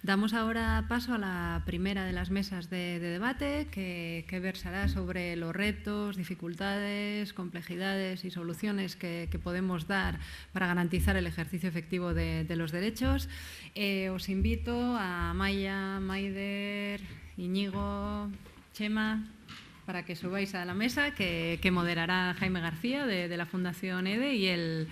Damos ahora paso a la primera de las mesas de debate que versará sobre los retos, dificultades, complejidades y soluciones que podemos dar para garantizar el ejercicio efectivo de los derechos. Os invito a Maya, Maider, Íñigo, Chema, para que subáis a la mesa que moderará Jaime García de la Fundación EDE y él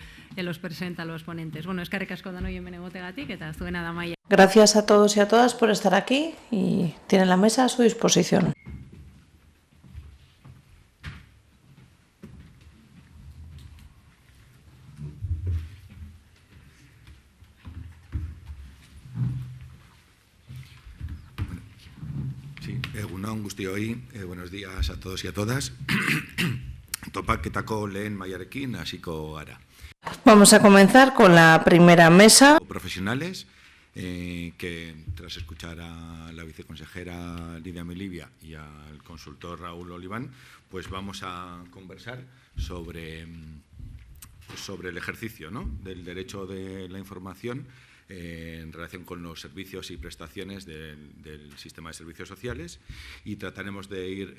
os presenta a los ponentes. Bueno, eskerrik asko danoi hemen egoteagatik eta zuena da Maya. Gracias a todos y a todas por estar aquí y tienen la mesa a su disposición. Sí, egunon guztioi, buenos días a todos y a todas. Topaketako lehen mailarekin hasiko gara. Vamos a comenzar con la primera mesa. Profesionales que tras escuchar a la viceconsejera Lidia Melivia y al consultor Raúl Oliván, pues vamos a conversar sobre el ejercicio, ¿no?, del derecho de la información en relación con los servicios y prestaciones del sistema de servicios sociales, y trataremos de ir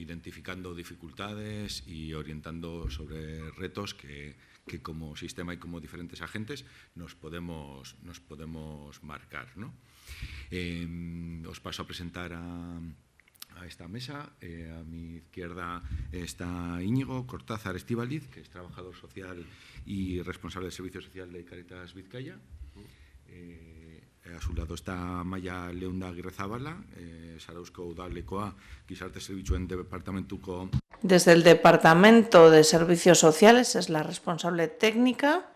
identificando dificultades y orientando sobre retos que como sistema y como diferentes agentes nos podemos marcar, ¿no? Os paso a presentar a esta mesa. A mi izquierda está Íñigo Cortázar Estíbaliz, que es trabajador social y responsable del Servicio Social de Cáritas Vizcaya. A su lado está Maya Leunda Agirrezabala, Zarauzko Udalekoa Gizarte Zerbitzuen Departamentuko. Desde el Departamento de Servicios Sociales es la responsable técnica.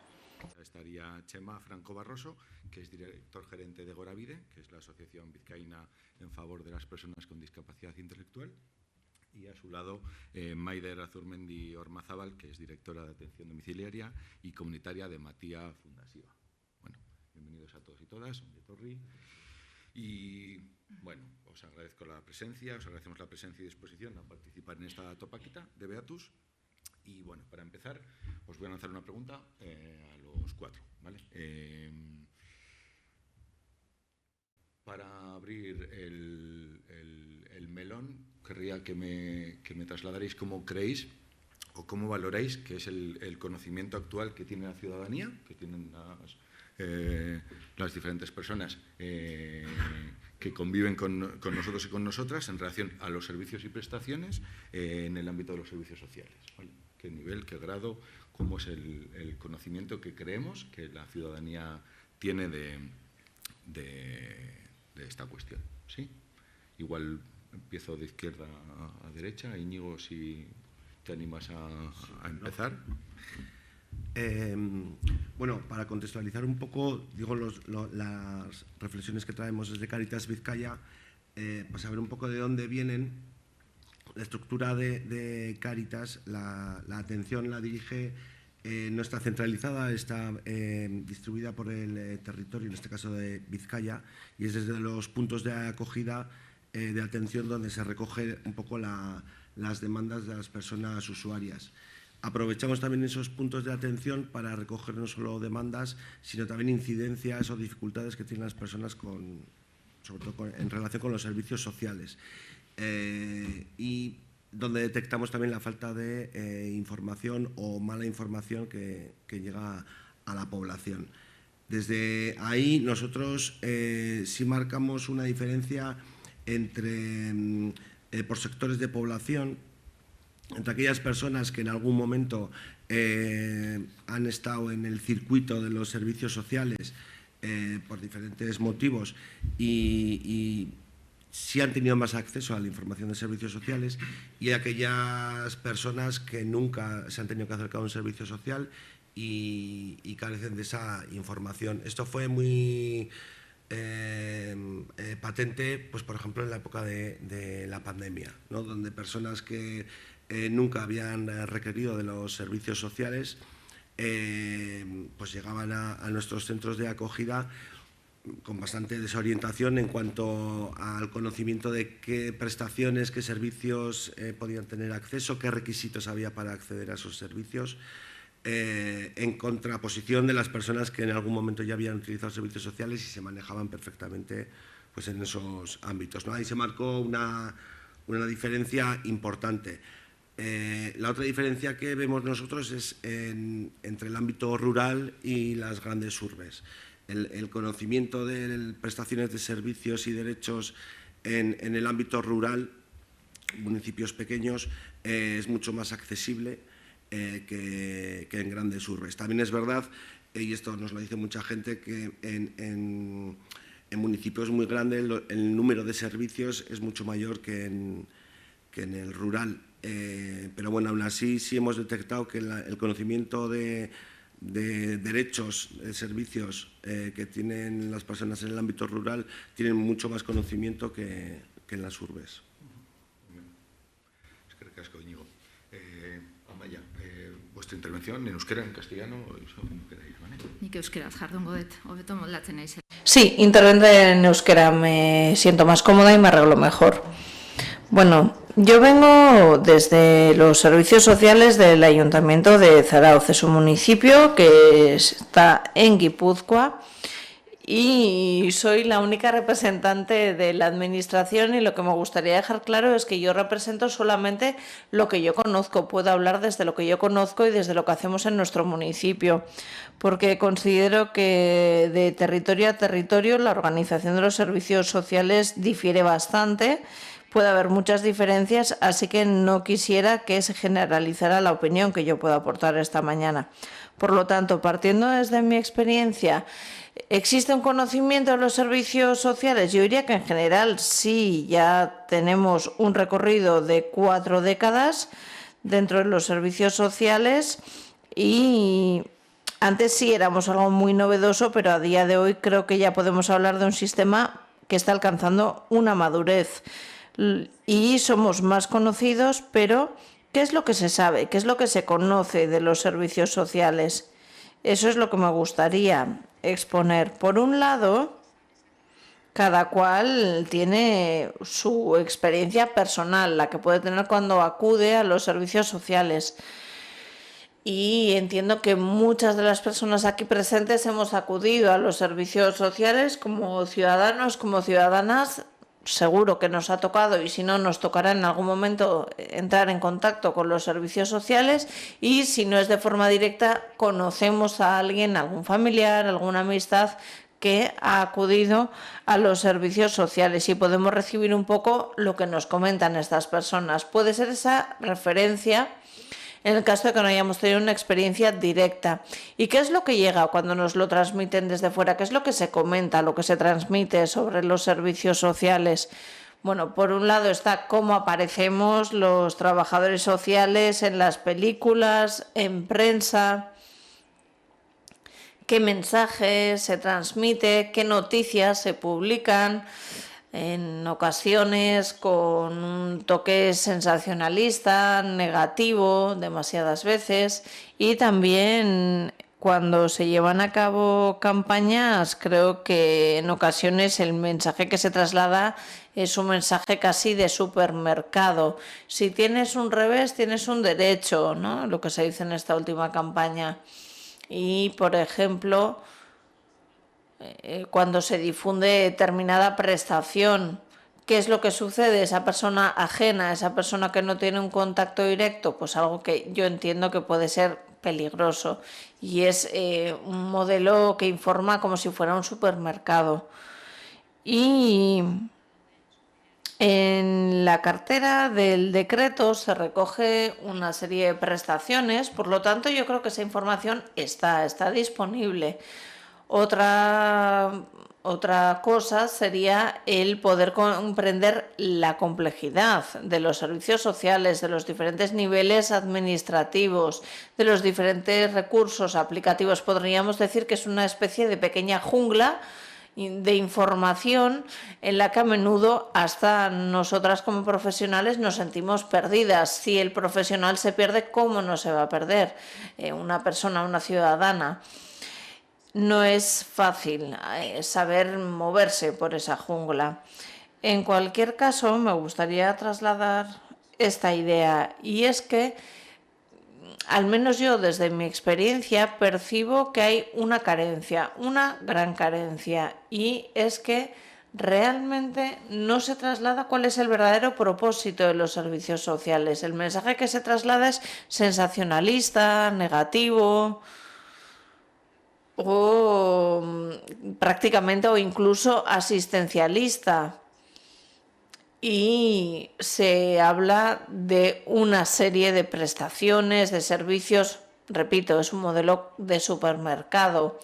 Estaría Chema Franco Barroso, que es director gerente de Gorabide, que es la asociación vizcaína en favor de las personas con discapacidad intelectual. Y a su lado, Maider Azurmendi Ormazábal, que es directora de atención domiciliaria y comunitaria de Matía Fundasiva. Bueno, bienvenidos a todos y todas, ongi-etorri. Y bueno, os agradezco la presencia, os agradecemos la presencia y disposición a participar en esta topaquita de Beatus. Y bueno, para empezar, os voy a lanzar una pregunta a los cuatro, ¿vale? Para abrir el melón, querría que me trasladaréis cómo creéis o cómo valoráis que es el conocimiento actual que tiene la ciudadanía, que tienen las diferentes personas que conviven con nosotros y con nosotras en relación a los servicios y prestaciones en el ámbito de los servicios sociales, ¿vale? ¿Qué nivel, qué grado, cómo es el conocimiento que creemos que la ciudadanía tiene de esta cuestión? ¿Sí? Igual empiezo de izquierda a derecha. Íñigo, si te animas a empezar. Bueno, para contextualizar un poco, digo, las reflexiones que traemos desde Cáritas Vizcaya, para saber un poco de dónde vienen. La estructura de Cáritas, la atención la dirige, no está centralizada, está distribuida por el territorio, en este caso de Vizcaya, y es desde los puntos de acogida de atención donde se recoge un poco las demandas de las personas usuarias. Aprovechamos también esos puntos de atención para recoger no solo demandas, sino también incidencias o dificultades que tienen las personas sobre todo en relación con los servicios sociales. Y donde detectamos también la falta de información o mala información que llega a la población. Desde ahí nosotros sí marcamos una diferencia por sectores de población, entre aquellas personas que en algún momento han estado en el circuito de los servicios sociales por diferentes motivos y sí han tenido más acceso a la información de servicios sociales, y aquellas personas que nunca se han tenido que acercar a un servicio social y carecen de esa información. Esto fue muy patente, pues por ejemplo, en la época de la pandemia, ¿no?, donde personas que nunca habían requerido de los servicios sociales pues llegaban a nuestros centros de acogida con bastante desorientación en cuanto al conocimiento de qué prestaciones, qué servicios podían tener acceso, qué requisitos había para acceder a esos servicios. en contraposición de las personas que en algún momento ya habían utilizado servicios sociales y se manejaban perfectamente pues, en esos ámbitos, ¿no? Ahí se marcó una diferencia importante. La otra diferencia que vemos nosotros es entre el ámbito rural y las grandes urbes. El conocimiento de prestaciones de servicios y derechos en el ámbito rural, municipios pequeños, es mucho más accesible que en grandes urbes. También es verdad, y esto nos lo dice mucha gente, que en municipios muy grandes el número de servicios es mucho mayor que en el rural. Pero bueno, aún así sí hemos detectado que el conocimiento de derechos, de servicios que tienen las personas en el ámbito rural tienen mucho más conocimiento que en las urbes. Es que recasco, Íñigo. Amaia, vuestra intervención en euskera, en castellano, eso como queráis, ¿vale? Nik euskeraz jardungo dut, hobeto moldatzen naiz. Sí, intervenir en euskera, me siento más cómoda y me arreglo mejor. Bueno, yo vengo desde los servicios sociales del Ayuntamiento de Zarautz, es un municipio que está en Guipúzcoa y soy la única representante de la administración, y lo que me gustaría dejar claro es que yo represento solamente lo que yo conozco, puedo hablar desde lo que yo conozco y desde lo que hacemos en nuestro municipio, porque considero que de territorio a territorio la organización de los servicios sociales difiere bastante. Puede haber muchas diferencias, así que no quisiera que se generalizara la opinión que yo pueda aportar esta mañana. Por lo tanto, partiendo desde mi experiencia, ¿existe un conocimiento de los servicios sociales? Yo diría que en general sí, ya tenemos un recorrido de 4 décadas dentro de los servicios sociales y antes sí éramos algo muy novedoso, pero a día de hoy creo que ya podemos hablar de un sistema que está alcanzando una madurez. Y somos más conocidos, pero ¿qué es lo que se sabe? ¿Qué es lo que se conoce de los servicios sociales? Eso es lo que me gustaría exponer. Por un lado, cada cual tiene su experiencia personal, la que puede tener cuando acude a los servicios sociales. Y entiendo que muchas de las personas aquí presentes hemos acudido a los servicios sociales como ciudadanos, como ciudadanas. Seguro que nos ha tocado, y si no, nos tocará en algún momento entrar en contacto con los servicios sociales, y si no es de forma directa, conocemos a alguien, algún familiar, alguna amistad que ha acudido a los servicios sociales y podemos recibir un poco lo que nos comentan estas personas. Puede ser esa referencia en el caso de que no hayamos tenido una experiencia directa. ¿Y qué es lo que llega cuando nos lo transmiten desde fuera? ¿Qué es lo que se comenta, lo que se transmite sobre los servicios sociales? Bueno, por un lado está cómo aparecemos los trabajadores sociales en las películas, en prensa, qué mensajes se transmite, qué noticias se publican, en ocasiones con un toque sensacionalista, negativo, demasiadas veces, y también cuando se llevan a cabo campañas, creo que en ocasiones el mensaje que se traslada es un mensaje casi de supermercado. Si tienes un revés, tienes un derecho, ¿no? Lo que se dice en esta última campaña. Y, por ejemplo, cuando se difunde determinada prestación, ¿qué es lo que sucede? Esa persona ajena, esa persona que no tiene un contacto directo, pues algo que yo entiendo que puede ser peligroso, y es un modelo que informa como si fuera un supermercado. Y en la cartera del decreto se recoge una serie de prestaciones, por lo tanto yo creo que esa información está disponible. Otra cosa sería el poder comprender la complejidad de los servicios sociales, de los diferentes niveles administrativos, de los diferentes recursos aplicativos. Podríamos decir que es una especie de pequeña jungla de información en la que a menudo hasta nosotras como profesionales nos sentimos perdidas. Si el profesional se pierde, ¿cómo no se va a perder una persona, una ciudadana? No es fácil saber moverse por esa jungla. En cualquier caso, me gustaría trasladar esta idea, y es que al menos yo desde mi experiencia percibo que hay una carencia, una gran carencia, y es que realmente no se traslada cuál es el verdadero propósito de los servicios sociales. El mensaje que se traslada es sensacionalista, negativo, o prácticamente o incluso asistencialista. Y se habla de una serie de prestaciones, de servicios, repito, es un modelo de supermercado,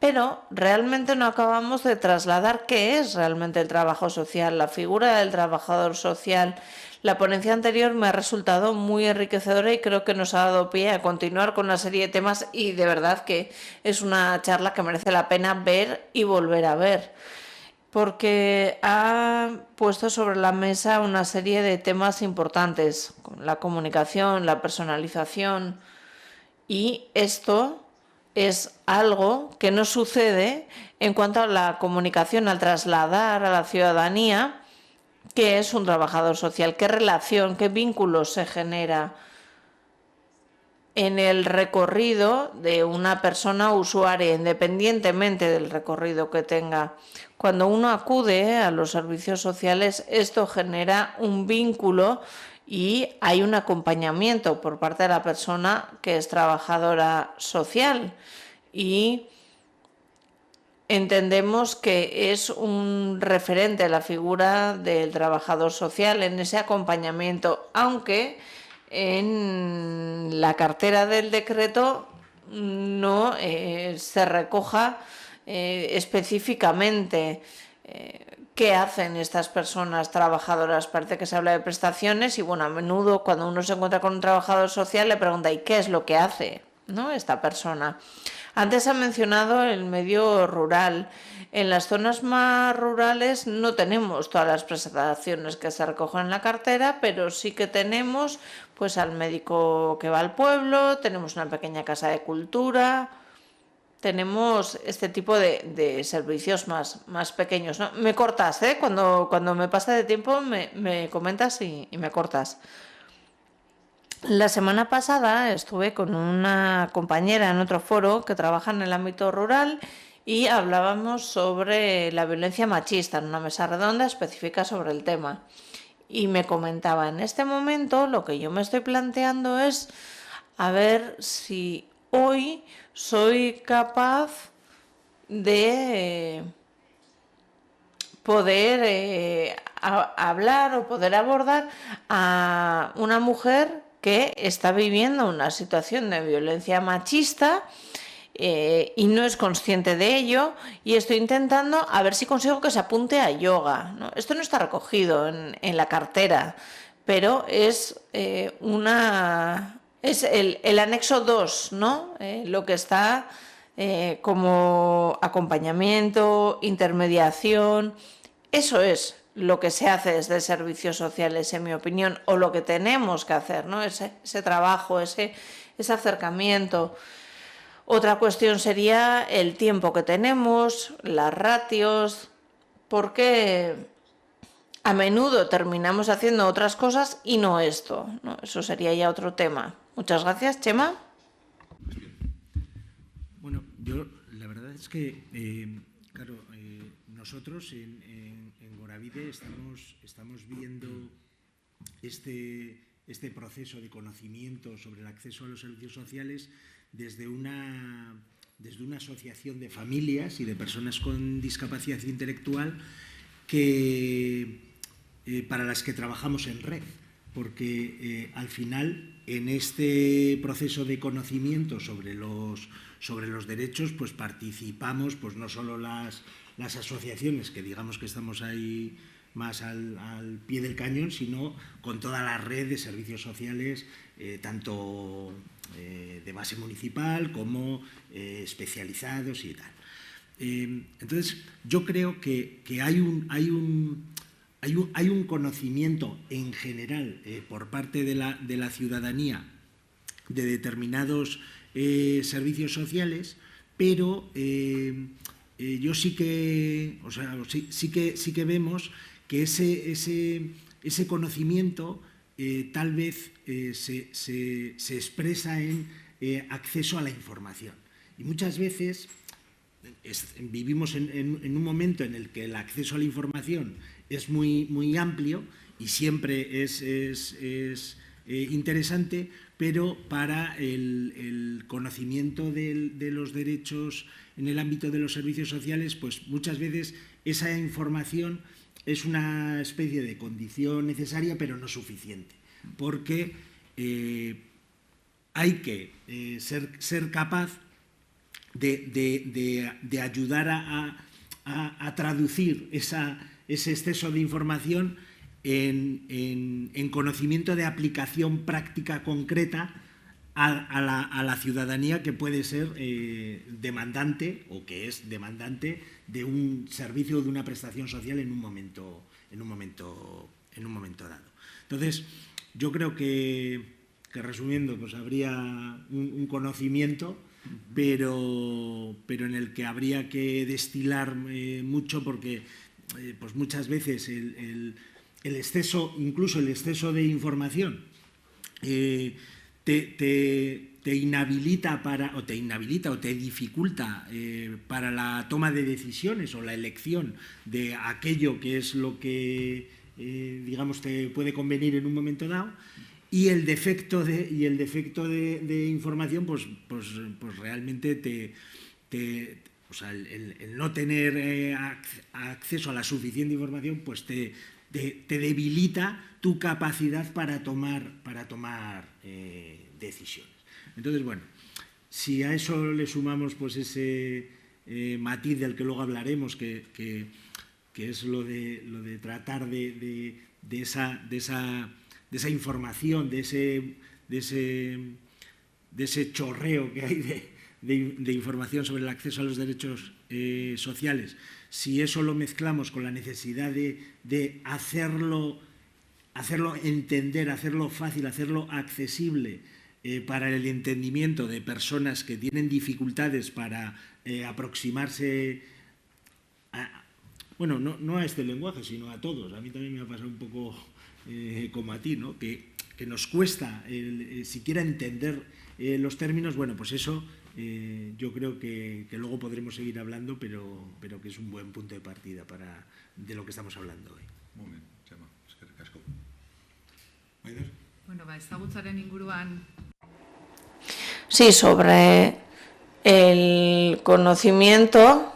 pero realmente no acabamos de trasladar qué es realmente el trabajo social, la figura del trabajador social. La ponencia anterior me ha resultado muy enriquecedora y creo que nos ha dado pie a continuar con una serie de temas, y de verdad que es una charla que merece la pena ver y volver a ver, porque ha puesto sobre la mesa una serie de temas importantes, como la comunicación, la personalización, y esto es algo que no sucede en cuanto a la comunicación, al trasladar a la ciudadanía qué es un trabajador social, qué relación, qué vínculos se genera en el recorrido de una persona usuaria, independientemente del recorrido que tenga. Cuando uno acude a los servicios sociales, esto genera un vínculo y hay un acompañamiento por parte de la persona que es trabajadora social, y entendemos que es un referente la figura del trabajador social en ese acompañamiento, aunque en la cartera del decreto no se recoja específicamente qué hacen estas personas trabajadoras. Parece que se habla de prestaciones y, bueno, a menudo cuando uno se encuentra con un trabajador social le pregunta ¿y qué es lo que hace, ¿no?, esta persona? Antes ha mencionado el medio rural. En las zonas más rurales no tenemos todas las prestaciones que se recogen en la cartera, pero sí que tenemos pues al médico que va al pueblo, tenemos una pequeña casa de cultura, tenemos este tipo de servicios más pequeños, ¿no? Me cortas, ¿eh? Cuando me pasa de tiempo me comentas y me cortas. La semana pasada estuve con una compañera en otro foro que trabaja en el ámbito rural y hablábamos sobre la violencia machista en una mesa redonda específica sobre el tema. Y me comentaba, en este momento lo que yo me estoy planteando es a ver si hoy soy capaz de poder hablar o poder abordar a una mujer que está viviendo una situación de violencia machista y no es consciente de ello, y estoy intentando a ver si consigo que se apunte a yoga, ¿no? Esto no está recogido en la cartera, pero es es el anexo 2, ¿no? Lo que está como acompañamiento, intermediación. Eso es lo que se hace desde servicios sociales, en mi opinión, o lo que tenemos que hacer, ¿no? Ese trabajo, ese acercamiento. Otra cuestión sería el tiempo que tenemos, las ratios, porque a menudo terminamos haciendo otras cosas y no esto, ¿no? Eso sería ya otro tema. Muchas gracias, Chema. Bueno, yo la verdad es que, claro, nosotros en Goravide estamos viendo este proceso de conocimiento sobre el acceso a los servicios sociales desde una asociación de familias y de personas con discapacidad intelectual para las que trabajamos en red, porque al final en este proceso de conocimiento sobre los derechos pues participamos pues no solo las asociaciones que digamos que estamos ahí más al pie del cañón, sino con toda la red de servicios sociales, tanto de base municipal como especializados y tal. Entonces, yo creo que hay un conocimiento en general por parte de la ciudadanía de determinados servicios sociales, pero yo sí que vemos que ese conocimiento tal vez se expresa en acceso a la información. Y muchas veces vivimos en un momento en el que el acceso a la información es muy amplio y siempre es interesante, pero para el conocimiento de los derechos en el ámbito de los servicios sociales, pues muchas veces esa información es una especie de condición necesaria, pero no suficiente, porque hay que ser capaz de ayudar a traducir ese exceso de información en conocimiento de aplicación práctica concreta a la ciudadanía que puede ser demandante o que es demandante de un servicio o de una prestación social en un momento dado. Entonces, yo creo que resumiendo, pues habría un conocimiento, pero en el que habría que destilar mucho, porque pues muchas veces el exceso, incluso el exceso de información, te inhabilita o te dificulta para la toma de decisiones o la elección de aquello que es lo que digamos te puede convenir en un momento dado, y el defecto de información pues realmente o sea, el no tener acceso a la suficiente información pues te debilita tu capacidad para tomar decisiones. Entonces, bueno, si a eso le sumamos pues ese matiz del que luego hablaremos, que es lo de tratar de esa información, de ese chorreo que hay de información sobre el acceso a los derechos sociales, si eso lo mezclamos con la necesidad de hacerlo entender, hacerlo fácil, hacerlo accesible para el entendimiento de personas que tienen dificultades para aproximarse bueno, no a este lenguaje, sino a todos. A mí también me ha pasado un poco como a ti, ¿no? Que nos cuesta siquiera entender los términos. Bueno, pues eso yo creo que luego podremos seguir hablando, pero que es un buen punto de partida de lo que estamos hablando hoy. Muy bien, Txema, eskerrik asko. Bueno, ezagutzaren inguruan. Sí, sobre el conocimiento,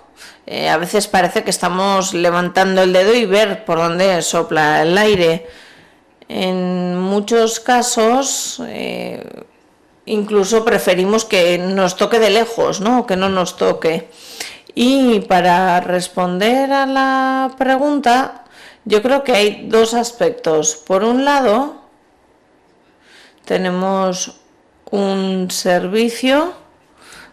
a veces parece que estamos levantando el dedo y ver por dónde sopla el aire. En muchos casos, incluso preferimos que nos toque de lejos, ¿no? Que no nos toque. Y para responder a la pregunta, yo creo que hay dos aspectos. Por un lado, tenemos un servicio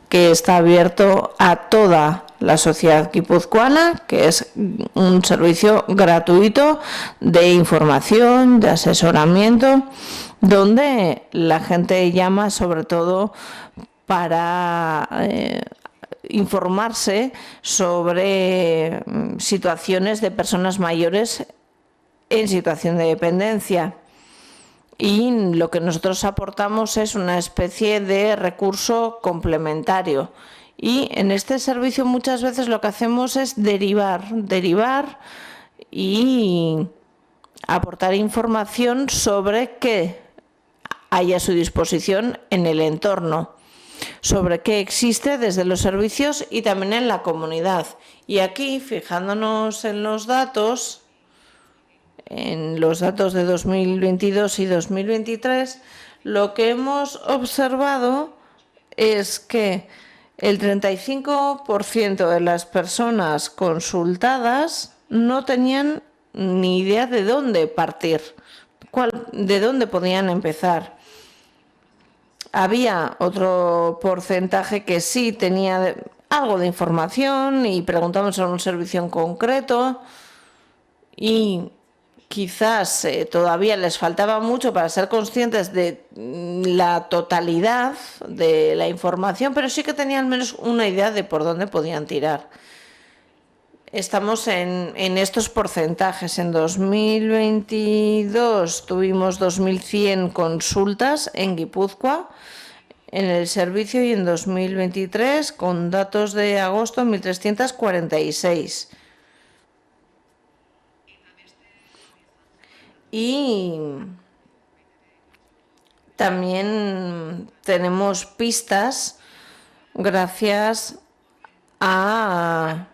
que está abierto a toda la sociedad guipuzcoana, que es un servicio gratuito de información, de asesoramiento, donde la gente llama sobre todo para informarse sobre situaciones de personas mayores en situación de dependencia. Y lo que nosotros aportamos es una especie de recurso complementario. Y en este servicio muchas veces lo que hacemos es derivar y aportar información sobre qué hay a su disposición en el entorno, sobre qué existe desde los servicios y también en la comunidad. Y aquí, fijándonos en los datos de 2022 y 2023, lo que hemos observado es que el 35% de las personas consultadas no tenían ni idea de dónde partir, de dónde podían empezar. Había otro porcentaje que sí tenía algo de información y preguntamos sobre un servicio en concreto y quizás todavía les faltaba mucho para ser conscientes de la totalidad de la información, pero sí que tenían al menos una idea de por dónde podían tirar. estamos en estos porcentajes. En 2022 tuvimos 2.100 consultas en Guipúzcoa en el servicio, y en 2023, con datos de agosto, 1.346. Y también tenemos pistas gracias a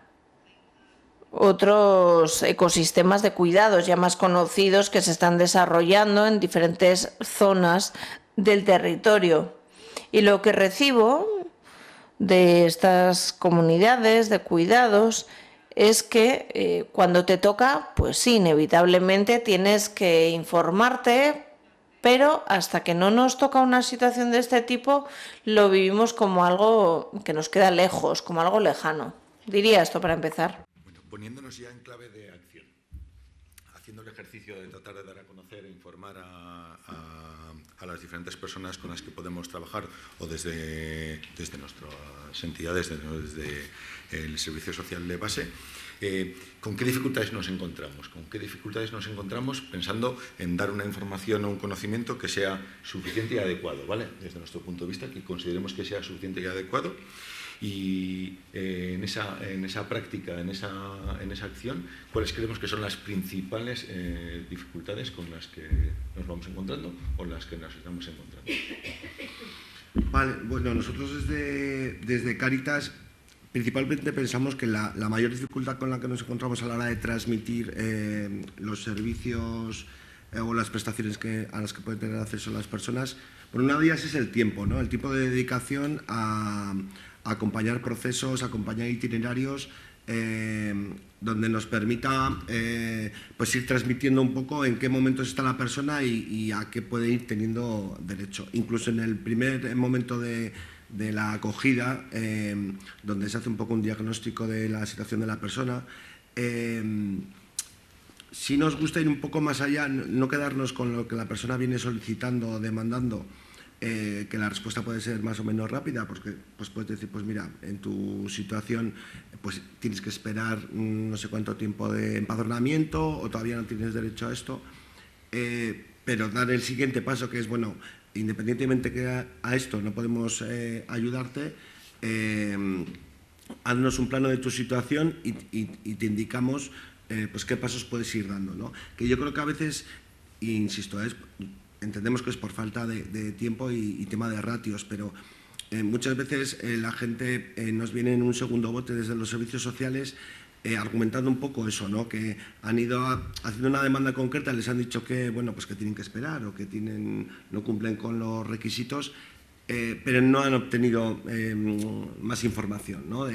otros ecosistemas de cuidados ya más conocidos que se están desarrollando en diferentes zonas del territorio. Y lo que recibo de estas comunidades de cuidados es que cuando te toca, pues sí, inevitablemente tienes que informarte, pero hasta que no nos toca una situación de este tipo, lo vivimos como algo que nos queda lejos, como algo lejano. Diría esto para empezar. Bueno, poniéndonos ya en clave de acción, haciendo el ejercicio de tratar de dar a conocer e informar a las diferentes personas con las que podemos trabajar, o desde nuestras entidades, desde el servicio social de base, ¿con qué dificultades nos encontramos? ¿Con qué dificultades nos encontramos pensando en dar una información o un conocimiento que sea suficiente y adecuado, ¿vale? Desde nuestro punto de vista, que consideremos que sea suficiente y adecuado. Y en esa práctica, en esa acción, ¿cuáles creemos que son las principales dificultades con las que nos vamos encontrando o las que nos estamos encontrando? Vale, bueno, nosotros desde Cáritas principalmente pensamos que la mayor dificultad con la que nos encontramos a la hora de transmitir los servicios o las prestaciones a las que pueden tener acceso las personas, por una de ellas es el tiempo, ¿no? El tiempo de dedicación a acompañar procesos, acompañar itinerarios donde nos permita pues ir transmitiendo un poco en qué momentos está la persona y a qué puede ir teniendo derecho. Incluso en el primer momento de la acogida, donde se hace un poco un diagnóstico de la situación de la persona, sí nos gusta ir un poco más allá, no quedarnos con lo que la persona viene solicitando o demandando, que la respuesta puede ser más o menos rápida, porque pues puedes decir, pues mira, en tu situación pues tienes que esperar no sé cuánto tiempo de empadronamiento o todavía no tienes derecho a esto, pero dar el siguiente paso, que es, bueno, independientemente que a esto no podemos ayudarte, haznos un plano de tu situación y te indicamos pues qué pasos puedes ir dando, ¿no? Que yo creo que a veces, insisto, entendemos que es por falta de tiempo y tema de ratios, pero muchas veces la gente nos viene en un segundo bote desde los servicios sociales argumentando un poco eso, ¿no? Que han ido haciendo una demanda concreta, les han dicho que, bueno, pues que tienen que esperar o que no cumplen con los requisitos, pero no han obtenido más información, ¿no?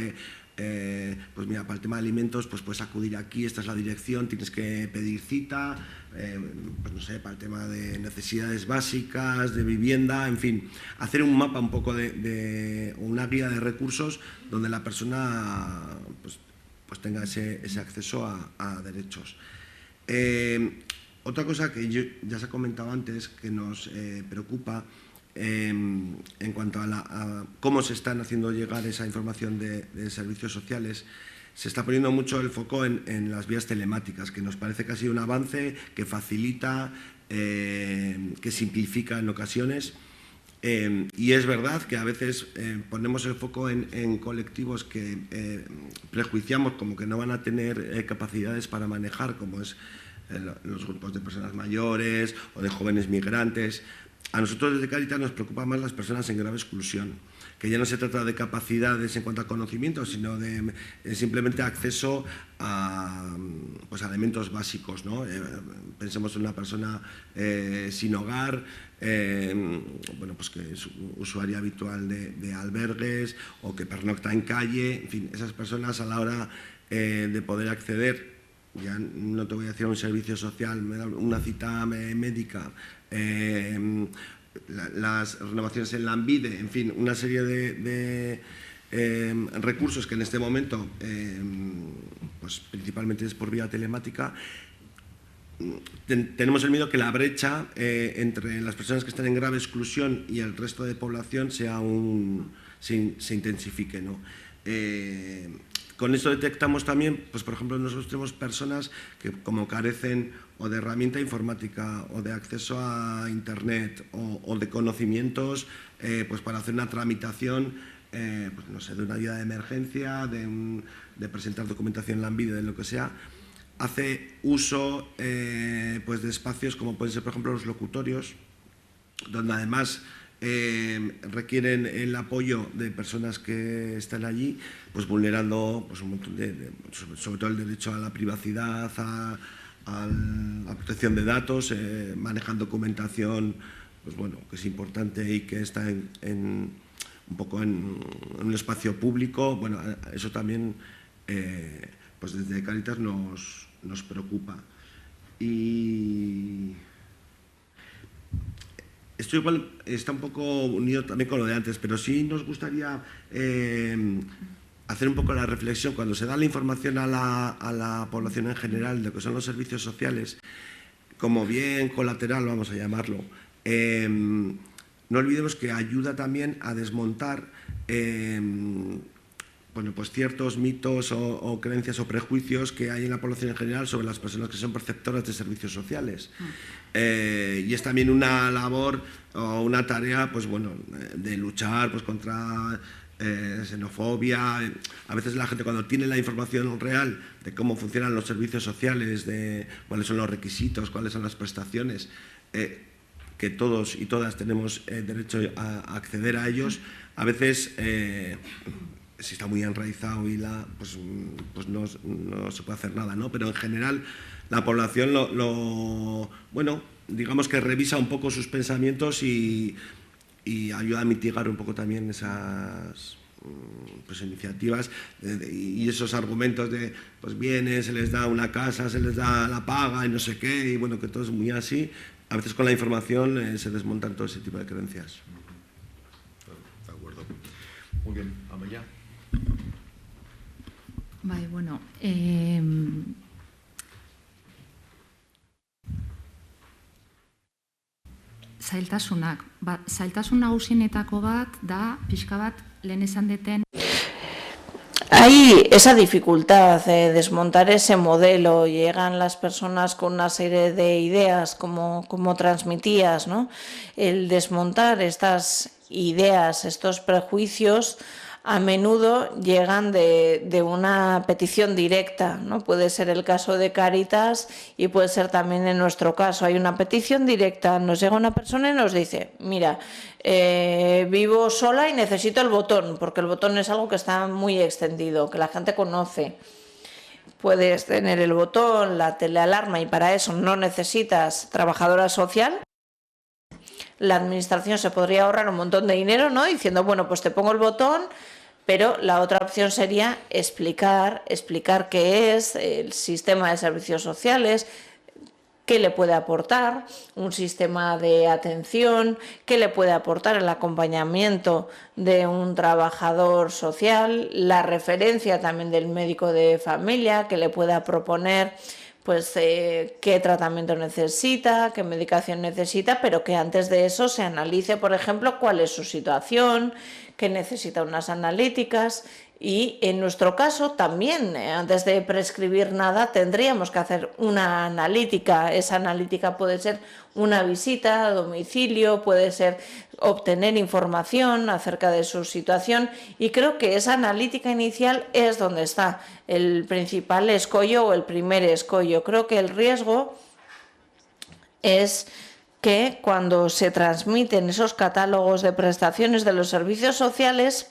Pues mira, para el tema de alimentos, pues puedes acudir aquí, esta es la dirección, tienes que pedir cita, pues no sé, para el tema de necesidades básicas, de vivienda, en fin, hacer un mapa un poco una guía de recursos donde la persona pues tenga ese acceso a derechos. Otra cosa que ya se ha comentado antes, que nos preocupa en cuanto a cómo se están haciendo llegar esa información de servicios sociales, se está poniendo mucho el foco en las vías telemáticas, que nos parece que ha sido un avance, que facilita, que simplifica en ocasiones. Y es verdad que a veces ponemos el foco en colectivos que prejuiciamos como que no van a tener capacidades para manejar, como es los grupos de personas mayores o de jóvenes migrantes. A nosotros desde Cáritas nos preocupan más las personas en grave exclusión, que ya no se trata de capacidades en cuanto a conocimiento, sino de simplemente acceso a elementos básicos, ¿no? Pensemos en una persona sin hogar, bueno, pues que es usuaria habitual de albergues o que pernocta en calle, en fin, esas personas a la hora de poder acceder, ya no te voy a decir a un servicio social, una cita médica, las renovaciones en Lanbide, en fin, una serie de recursos que en este momento, pues principalmente es por vía telemática. Tenemos el miedo que la brecha entre las personas que están en grave exclusión y el resto de población se intensifique, ¿no? Con esto detectamos también, pues por ejemplo, nosotros tenemos personas que como carecen o de herramienta informática o de acceso a Internet o de conocimientos pues para hacer una tramitación, pues no sé, de una ayuda de emergencia, de presentar documentación en Lanbide, de lo que sea, hace uso pues de espacios como pueden ser, por ejemplo, los locutorios, donde además requieren el apoyo de personas que están allí, pues vulnerando pues un montón sobre todo el derecho a la privacidad, a la protección de datos, manejan documentación, pues bueno, que es importante y que está un poco en un espacio público. Bueno, eso también pues desde Cáritas nos preocupa. Y esto igual está un poco unido también con lo de antes, pero sí nos gustaría hacer un poco la reflexión cuando se da la información a la población en general de lo que son los servicios sociales, como bien colateral, vamos a llamarlo. No olvidemos que ayuda también a desmontar bueno, pues ciertos mitos o creencias o prejuicios que hay en la población en general sobre las personas que son perceptoras de servicios sociales. Y es también una labor o una tarea, pues bueno, de luchar pues contra xenofobia. A veces la gente, cuando tiene la información real de cómo funcionan los servicios sociales, de cuáles son los requisitos, cuáles son las prestaciones, que todos y todas tenemos derecho a acceder a ellos, a veces si está muy enraizado y pues no se puede hacer nada, ¿no? Pero en general la población bueno, digamos que revisa un poco sus pensamientos y ayuda a mitigar un poco también esas pues iniciativas y esos argumentos de pues viene, se les da una casa, se les da la paga y no sé qué, y bueno, que todo es muy así. A veces con la información se desmontan todo ese tipo de creencias. De acuerdo. Muy bien, Amaia. Bai, bueno, zailtasun nagusienetako bat da pixka bat lehen esan deten. Hay esa dificultad de desmontar ese modelo. Llegan las personas con una serie de ideas, como transmitías, ¿no? El desmontar estas ideas, estos prejuicios, a menudo llegan de una petición directa, ¿no? Puede ser el caso de Cáritas y puede ser también en nuestro caso. Hay una petición directa, nos llega una persona y nos dice, mira, vivo sola y necesito el botón, porque el botón es algo que está muy extendido, que la gente conoce. Puedes tener el botón, la telealarma, y para eso no necesitas trabajadora social. La administración se podría ahorrar un montón de dinero, ¿no? Diciendo, bueno, pues te pongo el botón, pero la otra opción sería explicar qué es el sistema de servicios sociales, qué le puede aportar un sistema de atención, qué le puede aportar el acompañamiento de un trabajador social, la referencia también del médico de familia, que le pueda proponer pues qué tratamiento necesita, qué medicación necesita, pero que antes de eso se analice, por ejemplo, cuál es su situación, que necesita unas analíticas. Y en nuestro caso también, antes de prescribir nada, tendríamos que hacer una analítica. Esa analítica puede ser una visita a domicilio, puede ser obtener información acerca de su situación, y creo que esa analítica inicial es donde está el principal escollo o el primer escollo. Creo que el riesgo es que cuando se transmiten esos catálogos de prestaciones de los servicios sociales,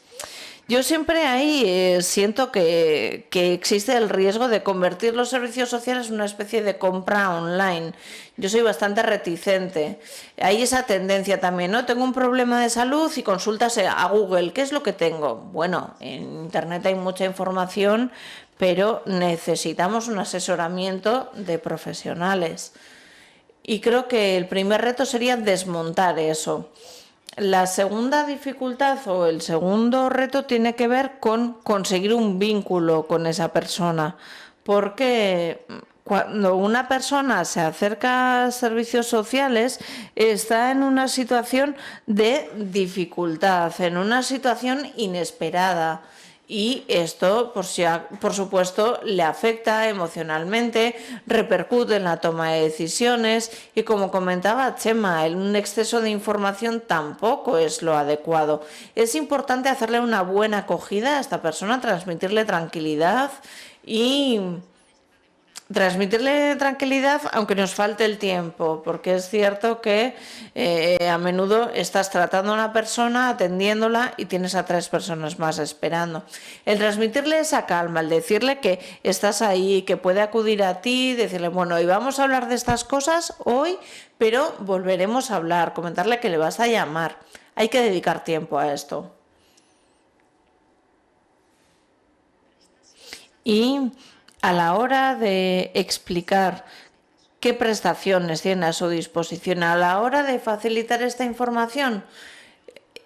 yo siempre ahí siento que existe el riesgo de convertir los servicios sociales en una especie de compra online. Yo soy bastante reticente. Hay esa tendencia también, ¿no? Tengo un problema de salud y consultas a Google. ¿Qué es lo que tengo? Bueno, en Internet hay mucha información, pero necesitamos un asesoramiento de profesionales. Y creo que el primer reto sería desmontar eso. La segunda dificultad o el segundo reto tiene que ver con conseguir un vínculo con esa persona, porque cuando una persona se acerca a servicios sociales está en una situación de dificultad, en una situación inesperada, y esto, por supuesto, le afecta emocionalmente, repercute en la toma de decisiones y, como comentaba Chema, un exceso de información tampoco es lo adecuado. Es importante hacerle una buena acogida a esta persona, transmitirle tranquilidad aunque nos falte el tiempo, porque es cierto que a menudo estás tratando a una persona, atendiéndola y tienes a 3 personas más esperando. El transmitirle esa calma, el decirle que estás ahí, que puede acudir a ti, decirle, bueno, hoy vamos a hablar de estas cosas hoy, pero volveremos a hablar, comentarle que le vas a llamar. Hay que dedicar tiempo a esto. Y a la hora de explicar qué prestaciones tiene a su disposición, a la hora de facilitar esta información,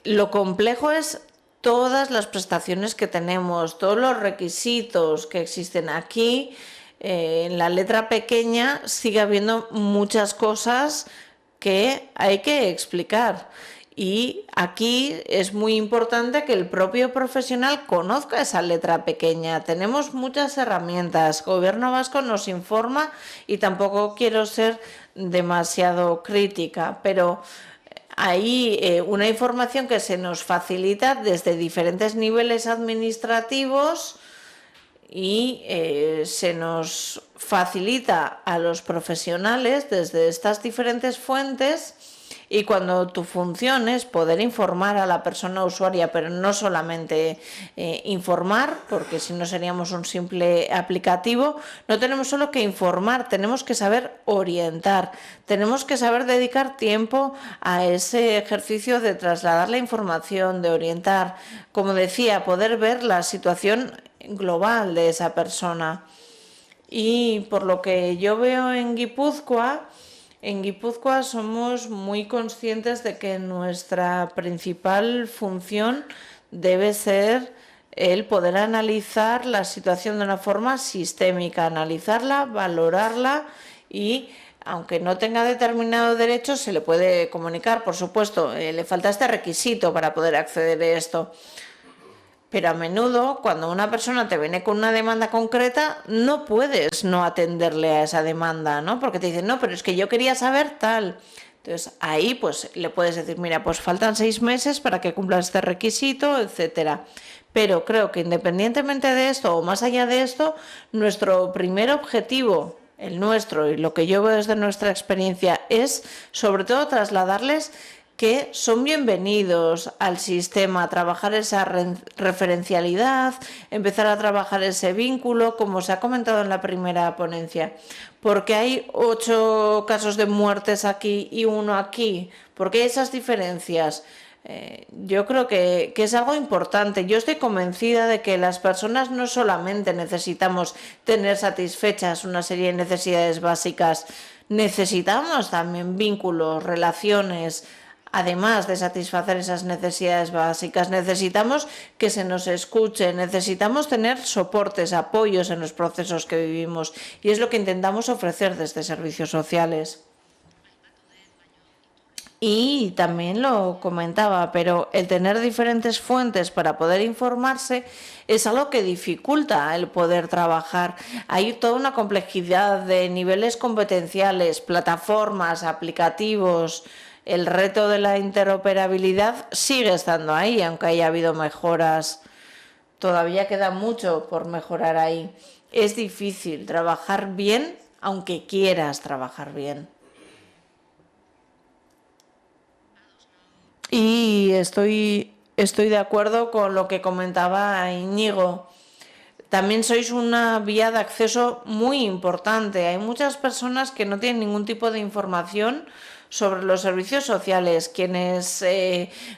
lo complejo es todas las prestaciones que tenemos, todos los requisitos que existen aquí. En la letra pequeña sigue habiendo muchas cosas que hay que explicar. Y aquí es muy importante que el propio profesional conozca esa letra pequeña. Tenemos muchas herramientas. Gobierno Vasco nos informa y tampoco quiero ser demasiado crítica, pero hay una información que se nos facilita desde diferentes niveles administrativos y se nos facilita a los profesionales desde estas diferentes fuentes. Y cuando tu función es poder informar a la persona usuaria, pero no solamente informar, porque si no seríamos un simple aplicativo, no tenemos solo que informar, tenemos que saber orientar, tenemos que saber dedicar tiempo a ese ejercicio de trasladar la información, de orientar, como decía, poder ver la situación global de esa persona. Y por lo que yo veo en Guipúzcoa somos muy conscientes de que nuestra principal función debe ser el poder analizar la situación de una forma sistémica, analizarla, valorarla y, aunque no tenga determinado derecho, se le puede comunicar, por supuesto, le falta este requisito para poder acceder a esto. Pero a menudo, cuando una persona te viene con una demanda concreta, no puedes no atenderle a esa demanda, ¿no? Porque te dicen, no, pero es que yo quería saber tal. Entonces, ahí pues le puedes decir, mira, pues faltan 6 meses para que cumplas este requisito, etcétera. Pero creo que independientemente de esto o más allá de esto, nuestro primer objetivo, el nuestro y lo que yo veo desde nuestra experiencia, es sobre todo trasladarles que son bienvenidos al sistema, trabajar esa referencialidad, empezar a trabajar ese vínculo, como se ha comentado en la primera ponencia. ¿Por qué hay 8 casos de muertes aquí y 1 aquí? ¿Por qué hay esas diferencias? Yo creo que es algo importante. Yo estoy convencida de que las personas no solamente necesitamos tener satisfechas una serie de necesidades básicas, necesitamos también vínculos, relaciones. Además de satisfacer esas necesidades básicas, necesitamos que se nos escuche, necesitamos tener soportes, apoyos en los procesos que vivimos y es lo que intentamos ofrecer desde servicios sociales. Y también lo comentaba, pero el tener diferentes fuentes para poder informarse es algo que dificulta el poder trabajar. Hay toda una complejidad de niveles competenciales, plataformas, aplicativos. El reto de la interoperabilidad sigue estando ahí, aunque haya habido mejoras. Todavía queda mucho por mejorar ahí. Es difícil trabajar bien, aunque quieras trabajar bien. Y estoy de acuerdo con lo que comentaba Íñigo. También sois una vía de acceso muy importante. Hay muchas personas que no tienen ningún tipo de información sobre los servicios sociales, quienes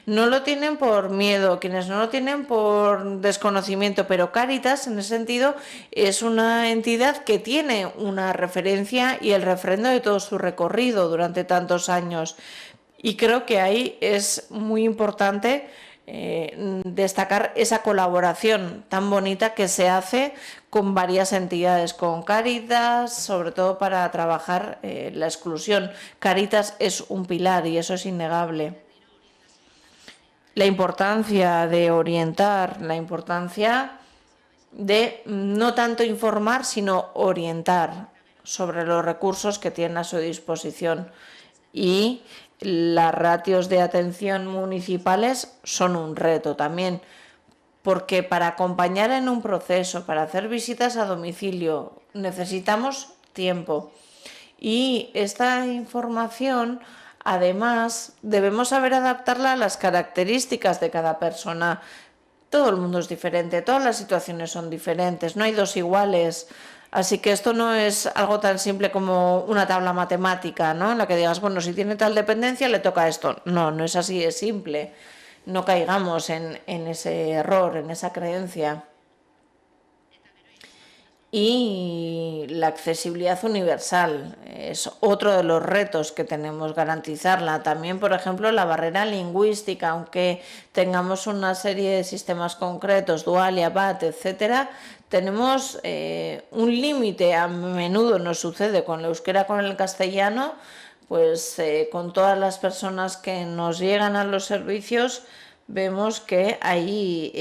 no lo tienen por miedo, quienes no lo tienen por desconocimiento, pero Cáritas en ese sentido es una entidad que tiene una referencia y el refrendo de todo su recorrido durante tantos años. Y creo que ahí es muy importante destacar esa colaboración tan bonita que se hace con varias entidades, con Cáritas, sobre todo para trabajar la exclusión. Cáritas es un pilar y eso es innegable. La importancia de orientar, la importancia de no tanto informar, sino orientar sobre los recursos que tienen a su disposición. Y las ratios de atención municipales son un reto también, porque para acompañar en un proceso, para hacer visitas a domicilio, necesitamos tiempo. Y esta información, además, debemos saber adaptarla a las características de cada persona. Todo el mundo es diferente, todas las situaciones son diferentes, no hay dos iguales. Así que esto no es algo tan simple como una tabla matemática, ¿no? En la que digas, bueno, si tiene tal dependencia le toca esto. No, no es así, es simple. No caigamos en ese error, en esa creencia. Y la accesibilidad universal es otro de los retos que tenemos, garantizarla. También, por ejemplo, la barrera lingüística, aunque tengamos una serie de sistemas concretos, Dualia, BAT, etcétera, tenemos un límite. A menudo nos sucede con el euskera, con el castellano, pues con todas las personas que nos llegan a los servicios, vemos que hay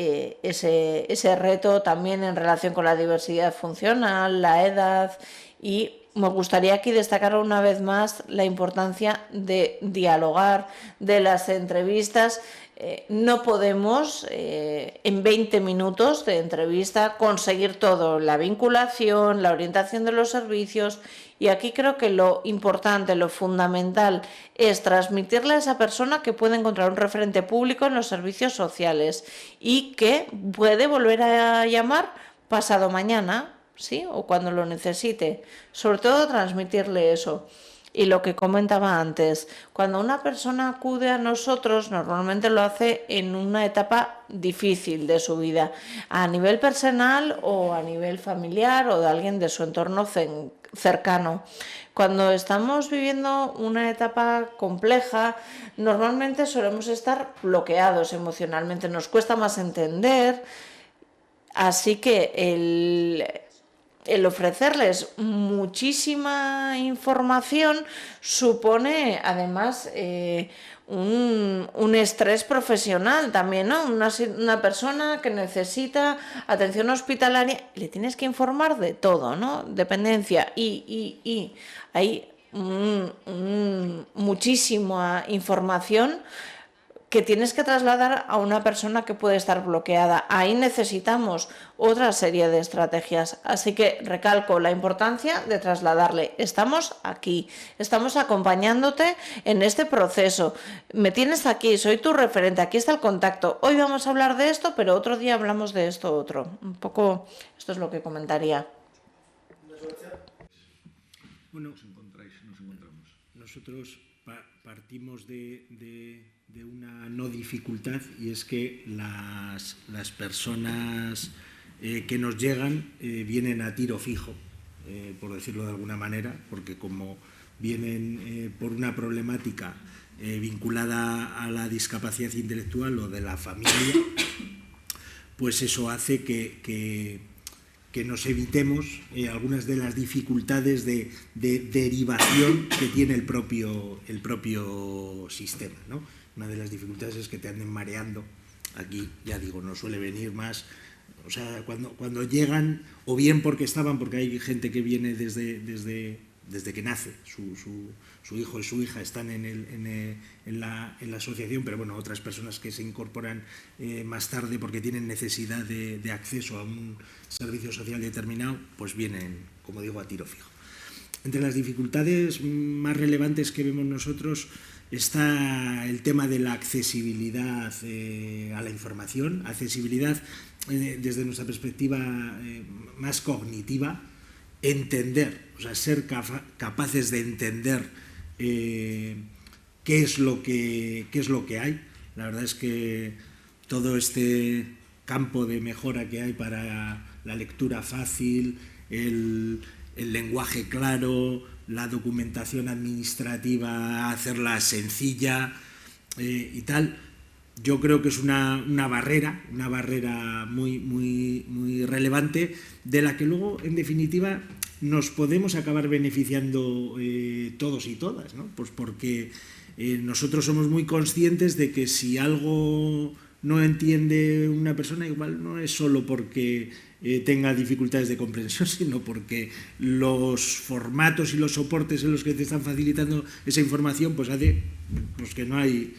ese reto también en relación con la diversidad funcional, la edad, y me gustaría aquí destacar una vez más la importancia de dialogar, de las entrevistas. No podemos en 20 minutos de entrevista conseguir todo, la vinculación, la orientación de los servicios, y aquí creo que lo importante, lo fundamental es transmitirle a esa persona que puede encontrar un referente público en los servicios sociales y que puede volver a llamar pasado mañana, ¿sí? O cuando lo necesite. Sobre todo transmitirle eso. Y lo que comentaba antes, cuando una persona acude a nosotros, normalmente lo hace en una etapa difícil de su vida, a nivel personal o a nivel familiar o de alguien de su entorno cercano. Cuando estamos viviendo una etapa compleja, normalmente solemos estar bloqueados emocionalmente, nos cuesta más entender, así que el ofrecerles muchísima información supone además un estrés profesional también, ¿no? Una persona que necesita atención hospitalaria, le tienes que informar de todo, ¿no? Dependencia y hay muchísima información que tienes que trasladar a una persona que puede estar bloqueada. Ahí necesitamos otra serie de estrategias. Así que recalco la importancia de trasladarle. Estamos aquí, estamos acompañándote en este proceso. Me tienes aquí, soy tu referente, aquí está el contacto. Hoy vamos a hablar de esto, pero otro día hablamos de esto otro. Un poco esto es lo que comentaría. Bueno, nos encontramos. Nosotros partimos de una no dificultad, y es que las personas que nos llegan vienen a tiro fijo, por decirlo de alguna manera, porque como vienen por una problemática vinculada a la discapacidad intelectual o de la familia, pues eso hace que nos evitemos algunas de las dificultades de derivación que tiene el propio sistema, ¿no? Una de las dificultades es que te anden mareando. Aquí, ya digo, no suele venir más. O sea, cuando llegan, o bien porque hay gente que viene desde que nace, su hijo y su hija están en la asociación, pero bueno, otras personas que se incorporan más tarde porque tienen necesidad de acceso a un servicio social determinado, pues vienen, como digo, a tiro fijo. Entre las dificultades más relevantes que vemos nosotros está el tema de la accesibilidad a la información, accesibilidad desde nuestra perspectiva más cognitiva, entender, o sea, ser capaces de entender qué es lo que hay. La verdad es que todo este campo de mejora que hay para la lectura fácil, el lenguaje claro, la documentación administrativa, hacerla sencilla y tal, yo creo que es una barrera muy relevante, de la que luego, en definitiva, nos podemos acabar beneficiando todos y todas, ¿no? Pues porque nosotros somos muy conscientes de que si algo no entiende una persona, igual no es solo porque tenga dificultades de comprensión, sino porque los formatos y los soportes en los que te están facilitando esa información pues hace pues que no hay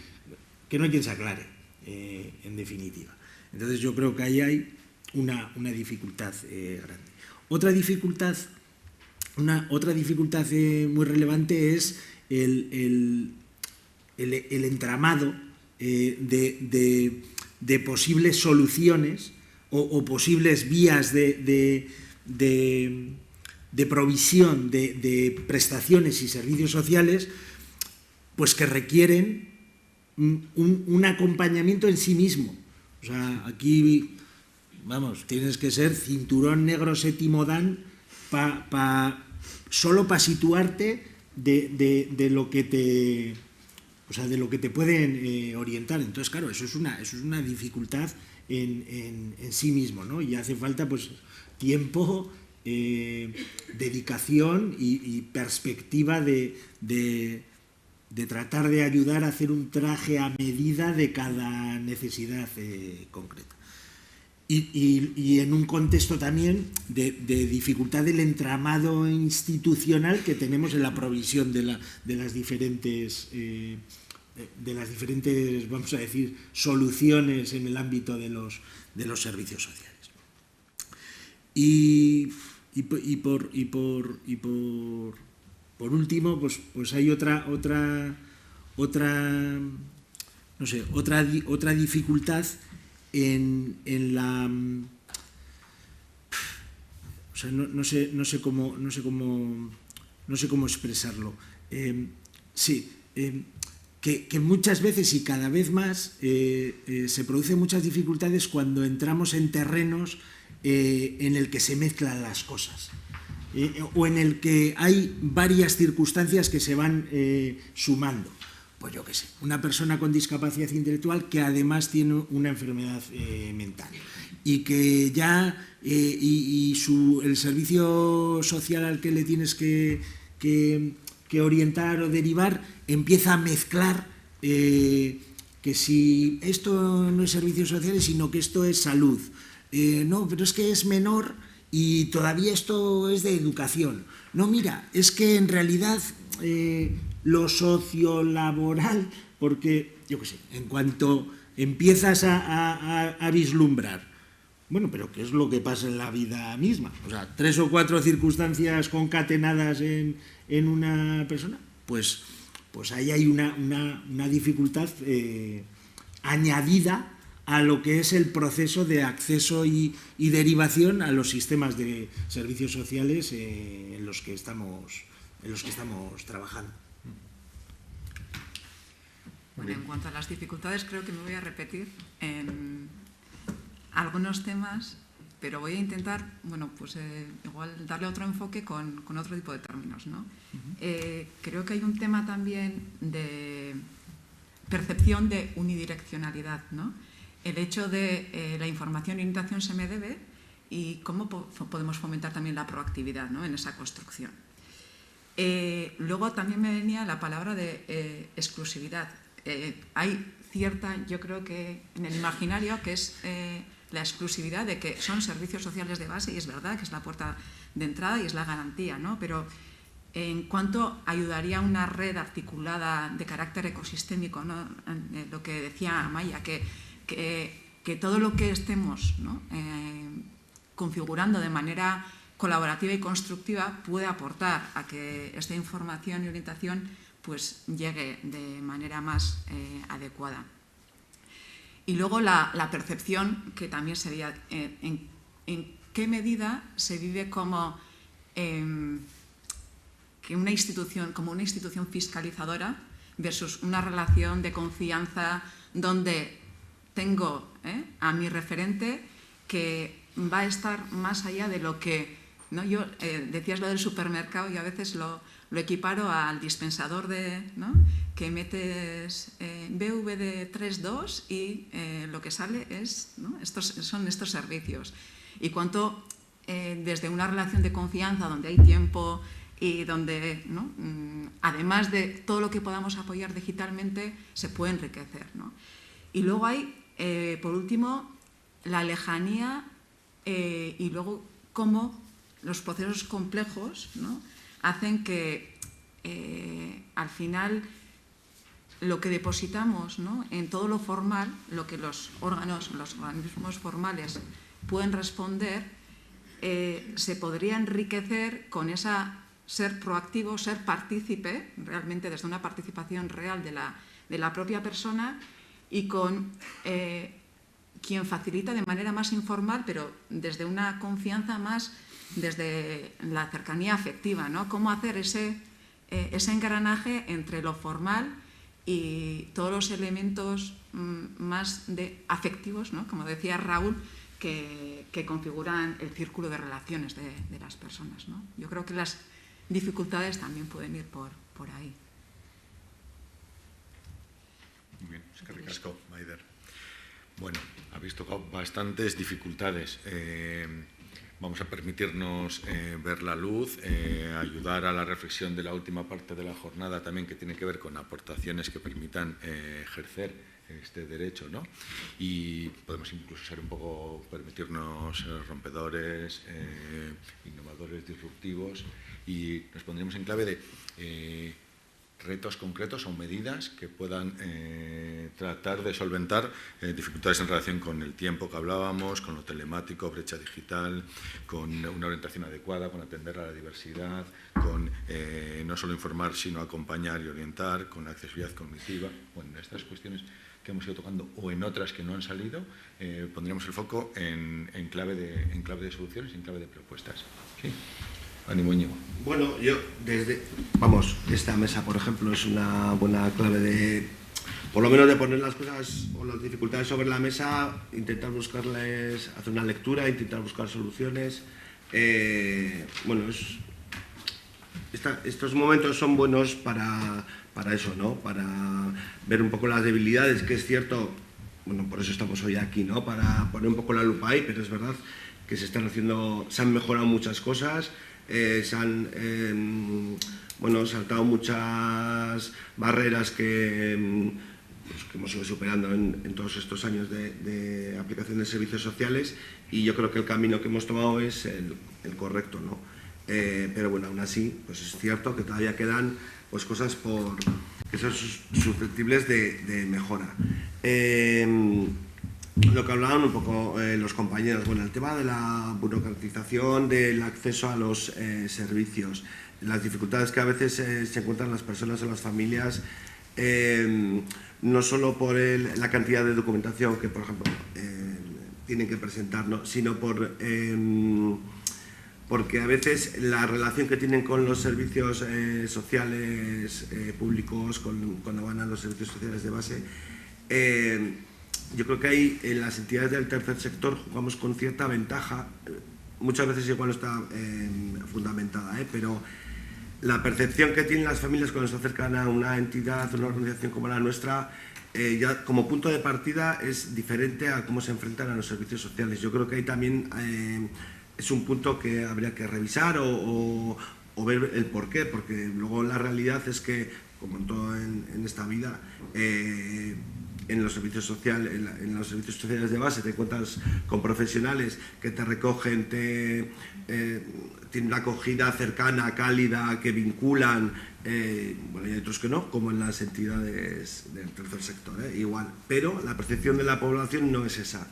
quien se aclare, en definitiva. Entonces yo creo que ahí hay una dificultad grande. Otra dificultad muy relevante es el entramado de posibles soluciones o posibles vías de provisión de prestaciones y servicios sociales, pues que requieren un acompañamiento en sí mismo. O sea, aquí, vamos, tienes que ser cinturón negro séptimo dan solo para situarte de lo que te... O sea, de lo que te pueden orientar. Entonces, claro, eso es una dificultad en sí mismo, ¿no? Y hace falta, pues, tiempo, dedicación y perspectiva de tratar de ayudar a hacer un traje a medida de cada necesidad concreta. Y en un contexto también de dificultad del entramado institucional que tenemos en la provisión de las diferentes, vamos a decir, soluciones en el ámbito de los servicios sociales. Y por último, pues hay otra dificultad en la... O sea, no sé cómo expresarlo. Que muchas veces y cada vez más se producen muchas dificultades cuando entramos en terrenos en el que se mezclan las cosas. O en el que hay varias circunstancias que se van sumando. Pues yo qué sé, una persona con discapacidad intelectual que además tiene una enfermedad mental y que ya el servicio social al que le tienes que orientar o derivar empieza a mezclar que si esto no es servicios sociales sino que esto es salud. No, pero es que es menor y todavía esto es de educación. No, mira, es que en realidad lo sociolaboral, porque, yo qué sé, en cuanto empiezas a vislumbrar, bueno, pero ¿qué es lo que pasa en la vida misma? O sea, 3 o 4 circunstancias concatenadas en una persona, pues ahí hay una dificultad añadida a lo que es el proceso de acceso y derivación a los sistemas de servicios sociales en los que estamos trabajando. Bueno, en cuanto a las dificultades, creo que me voy a repetir en algunos temas, pero voy a intentar, bueno, pues igual darle otro enfoque con otro tipo de términos, ¿no? Creo que hay un tema también de percepción de unidireccionalidad, ¿no? El hecho de la información y orientación se me debe y cómo podemos fomentar también la proactividad, ¿no?, en esa construcción. Luego también me venía la palabra de exclusividad. Hay cierta, yo creo que en el imaginario, que es la exclusividad de que son servicios sociales de base, y es verdad que es la puerta de entrada y es la garantía, ¿no? Pero en cuanto ayudaría a una red articulada de carácter ecosistémico, ¿no?, lo que decía Amaya, que todo lo que estemos, ¿no?, configurando de manera colaborativa y constructiva puede aportar a que esta información y orientación pues llegue de manera más adecuada. Y luego la percepción, que también sería en qué medida se vive como una institución fiscalizadora versus una relación de confianza donde tengo a mi referente que va a estar más allá de lo que, ¿no? Yo decías lo del supermercado y a veces lo equiparo al dispensador ¿no?, que metes BV de 3.2 y lo que sale es, ¿no?, son estos servicios. Y cuánto desde una relación de confianza donde hay tiempo y donde, ¿no?, además de todo lo que podamos apoyar digitalmente, se puede enriquecer, ¿no? Y luego hay, por último, la lejanía y luego cómo los procesos complejos, ¿no?, hacen que al final lo que depositamos, ¿no?, en todo lo formal, lo que los organismos formales pueden responder, se podría enriquecer con esa ser proactivo, ser partícipe, realmente desde una participación real de la propia persona, y con quien facilita de manera más informal, pero desde una confianza más, desde la cercanía afectiva, ¿no? Cómo hacer ese engranaje entre lo formal y todos los elementos más afectivos, ¿no?, como decía Raúl, que configuran el círculo de relaciones de las personas, ¿no? Yo creo que las dificultades también pueden ir por ahí. Muy bien, es que ricasco, Maider. Bueno, habéis tocado bastantes dificultades. Vamos a permitirnos ver la luz, ayudar a la reflexión de la última parte de la jornada también, que tiene que ver con aportaciones que permitan ejercer este derecho, ¿no? Y podemos incluso ser un poco, permitirnos rompedores, innovadores, disruptivos, y nos pondremos en clave de retos concretos o medidas que puedan tratar de solventar dificultades en relación con el tiempo que hablábamos, con lo telemático, brecha digital, con una orientación adecuada, con atender a la diversidad, con no solo informar, sino acompañar y orientar, con la accesibilidad cognitiva. Bueno, estas cuestiones que hemos ido tocando o en otras que no han salido, pondríamos el foco en clave de soluciones y en clave de propuestas. ¿Sí? Ánimo, Íñigo. Bueno, yo esta mesa, por ejemplo, es una buena clave de, por lo menos, de poner las cosas o las dificultades sobre la mesa, intentar buscarles, hacer una lectura, intentar buscar soluciones. Bueno, estos momentos son buenos para eso, ¿no? Para ver un poco las debilidades, que es cierto, bueno, por eso estamos hoy aquí, ¿no? Para poner un poco la lupa ahí, pero es verdad que se han mejorado muchas cosas. Se han saltado muchas barreras que hemos ido superando en todos estos años de aplicación de servicios sociales, y yo creo que el camino que hemos tomado es el correcto, ¿no? Pero bueno, aún así, pues es cierto que todavía quedan pues cosas que son susceptibles de mejora. Lo que hablaban un poco los compañeros, bueno, el tema de la burocratización del acceso a los servicios, las dificultades que a veces se encuentran las personas o las familias, no solo por la cantidad de documentación que, por ejemplo, tienen que presentar, ¿no?, sino porque a veces la relación que tienen con los servicios sociales públicos, cuando van a los servicios sociales de base, yo creo que ahí en las entidades del tercer sector jugamos con cierta ventaja, muchas veces igual no está fundamentada, pero la percepción que tienen las familias cuando se acercan a una entidad, una organización como la nuestra, ya como punto de partida es diferente a cómo se enfrentan a los servicios sociales. Yo creo que ahí también es un punto que habría que revisar o ver el porqué, porque luego la realidad es que, como en todo en esta vida, en los servicios sociales, en los servicios sociales de base, te encuentras con profesionales que te recogen, tienen una acogida cercana, cálida, que vinculan, bueno, y hay otros que no, como en las entidades del tercer sector, igual, pero la percepción de la población no es esa.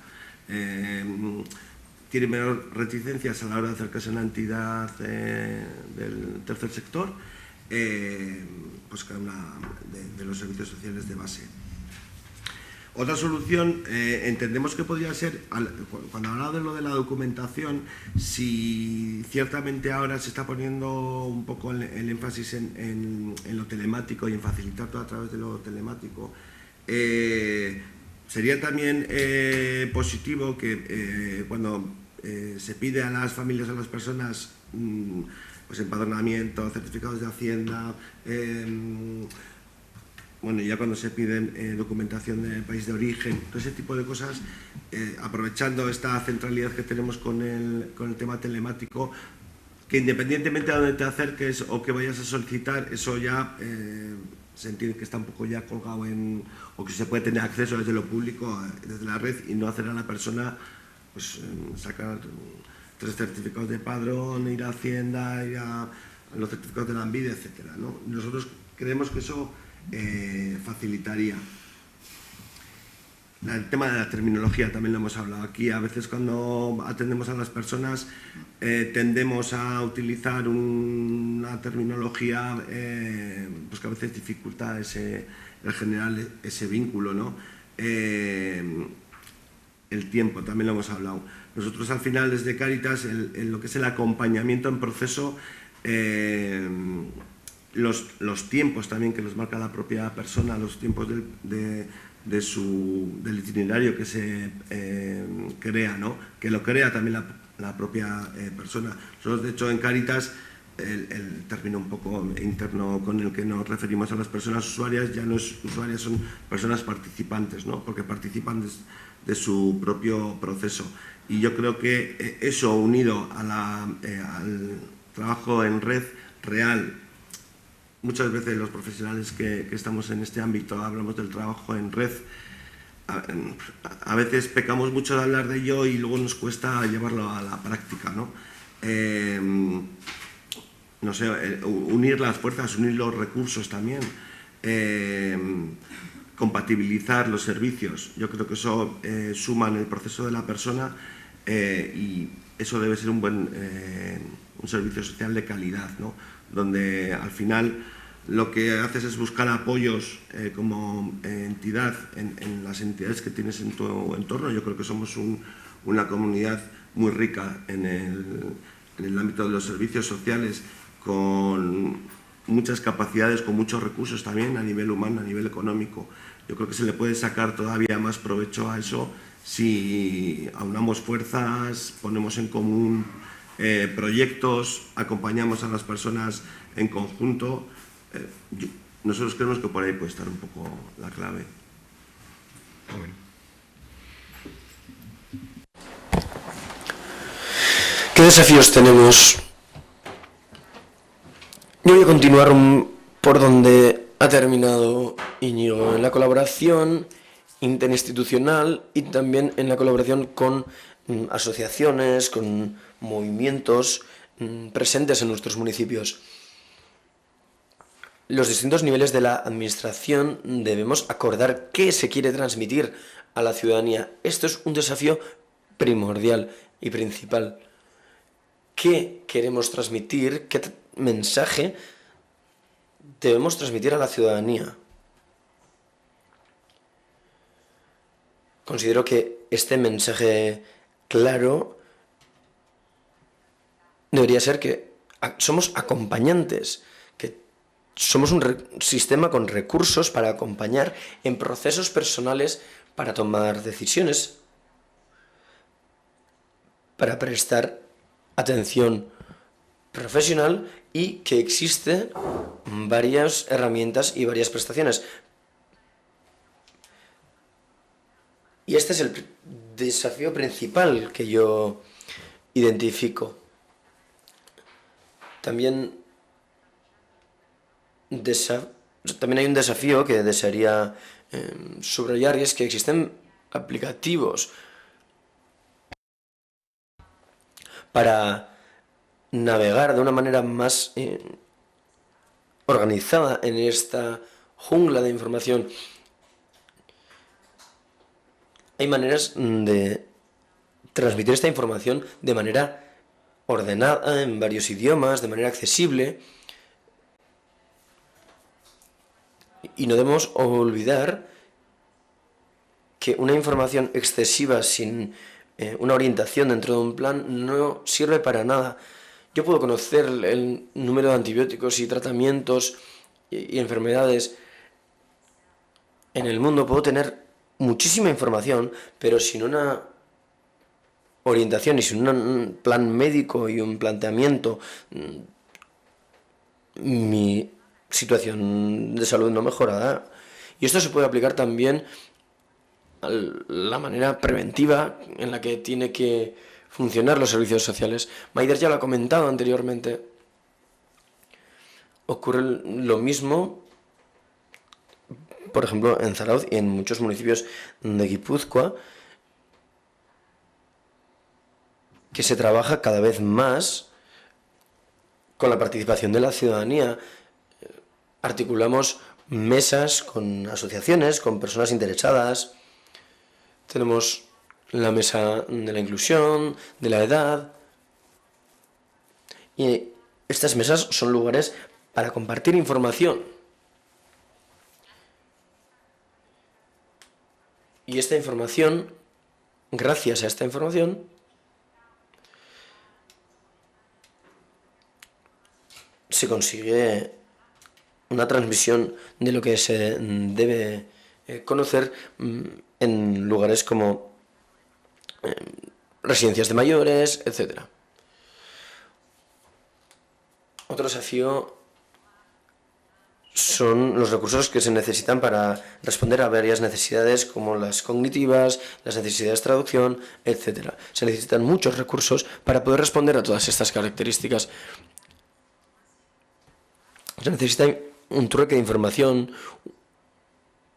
Tiene menor reticencias a la hora de acercarse a una entidad del tercer sector, pues cada una de los servicios sociales de base. Otra solución, entendemos que podría ser, cuando hablaba de lo de la documentación, si ciertamente ahora se está poniendo un poco el énfasis en lo telemático y en facilitar todo a través de lo telemático, sería también positivo que cuando se pide a las familias, a las personas, pues empadronamiento, certificados de Hacienda, bueno, ya cuando se piden documentación del país de origen, todo ese tipo de cosas, aprovechando esta centralidad que tenemos con el tema telemático, que independientemente de dónde te acerques o que vayas a solicitar, eso ya se entiende que está un poco ya colgado o que se puede tener acceso desde lo público, desde la red, y no hacer a la persona pues sacar 3 certificados de padrón, ir a Hacienda, ir a los certificados de la Lanbide, etcétera, ¿no? Nosotros creemos que eso facilitaría. El tema de la terminología también lo hemos hablado aquí. A veces cuando atendemos a las personas tendemos a utilizar una terminología pues que a veces dificulta el generar ese vínculo, ¿no? El tiempo, también lo hemos hablado. Nosotros al final desde Cáritas, en lo que es el acompañamiento en proceso, los tiempos también que nos marca la propia persona, los tiempos del itinerario que se crea, ¿no? Que lo crea también la propia persona. Nosotros, de hecho, en Cáritas, el término un poco interno con el que nos referimos a las personas usuarias ya no es usuarias, son personas participantes, ¿no? Porque participan de su propio proceso. Y yo creo que eso, unido al trabajo en red real, muchas veces los profesionales que estamos en este ámbito hablamos del trabajo en red. A veces pecamos mucho de hablar de ello y luego nos cuesta llevarlo a la práctica, ¿no? No sé, unir las fuerzas, unir los recursos también, compatibilizar los servicios. Yo creo que eso suma en el proceso de la persona y eso debe ser un servicio social de calidad, ¿no? Donde al final lo que haces es buscar apoyos como entidad en las entidades que tienes en tu entorno. Yo creo que somos una comunidad muy rica en el ámbito de los servicios sociales, con muchas capacidades, con muchos recursos también a nivel humano, a nivel económico. Yo creo que se le puede sacar todavía más provecho a eso si aunamos fuerzas, ponemos en común proyectos, acompañamos a las personas en conjunto. Nosotros creemos que por ahí puede estar un poco la clave. Bueno. ¿Qué desafíos tenemos? Yo voy a continuar por donde ha terminado Íñigo, en la colaboración interinstitucional y también en la colaboración con asociaciones, con movimientos presentes en nuestros municipios. Los distintos niveles de la administración debemos acordar qué se quiere transmitir a la ciudadanía. Esto es un desafío primordial y principal. ¿Qué queremos transmitir? ¿Qué mensaje debemos transmitir a la ciudadanía? Considero que este mensaje claro debería ser que somos acompañantes, que somos un sistema con recursos para acompañar en procesos personales, para tomar decisiones, para prestar atención profesional y que existen varias herramientas y varias prestaciones. Y este es el desafío principal que yo identifico. También hay un desafío que desearía subrayar, y es que existen aplicativos para navegar de una manera más organizada en esta jungla de información. Hay maneras de transmitir esta información de manera ordenada, en varios idiomas, de manera accesible. Y no debemos olvidar que una información excesiva sin una orientación dentro de un plan no sirve para nada. Yo puedo conocer el número de antibióticos y tratamientos y enfermedades en el mundo, puedo tener muchísima información, pero sin una orientación y sin un plan médico y un planteamiento, mi situación de salud no mejorará. Y esto se puede aplicar también a la manera preventiva en la que tiene que funcionar los servicios sociales. Maider ya lo ha comentado anteriormente. Ocurre lo mismo, por ejemplo, en Zarautz y en muchos municipios de Guipúzcoa, que se trabaja cada vez más con la participación de la ciudadanía. Articulamos mesas con asociaciones, con personas interesadas. Tenemos la mesa de la inclusión, de la edad. Y estas mesas son lugares para compartir información. Y esta información, gracias a esta información, se consigue una transmisión de lo que se debe conocer en lugares como residencias de mayores, etc. Otro desafío son los recursos que se necesitan para responder a varias necesidades como las cognitivas, las necesidades de traducción, etc. Se necesitan muchos recursos para poder responder a todas estas características. Se necesita un trueque de información,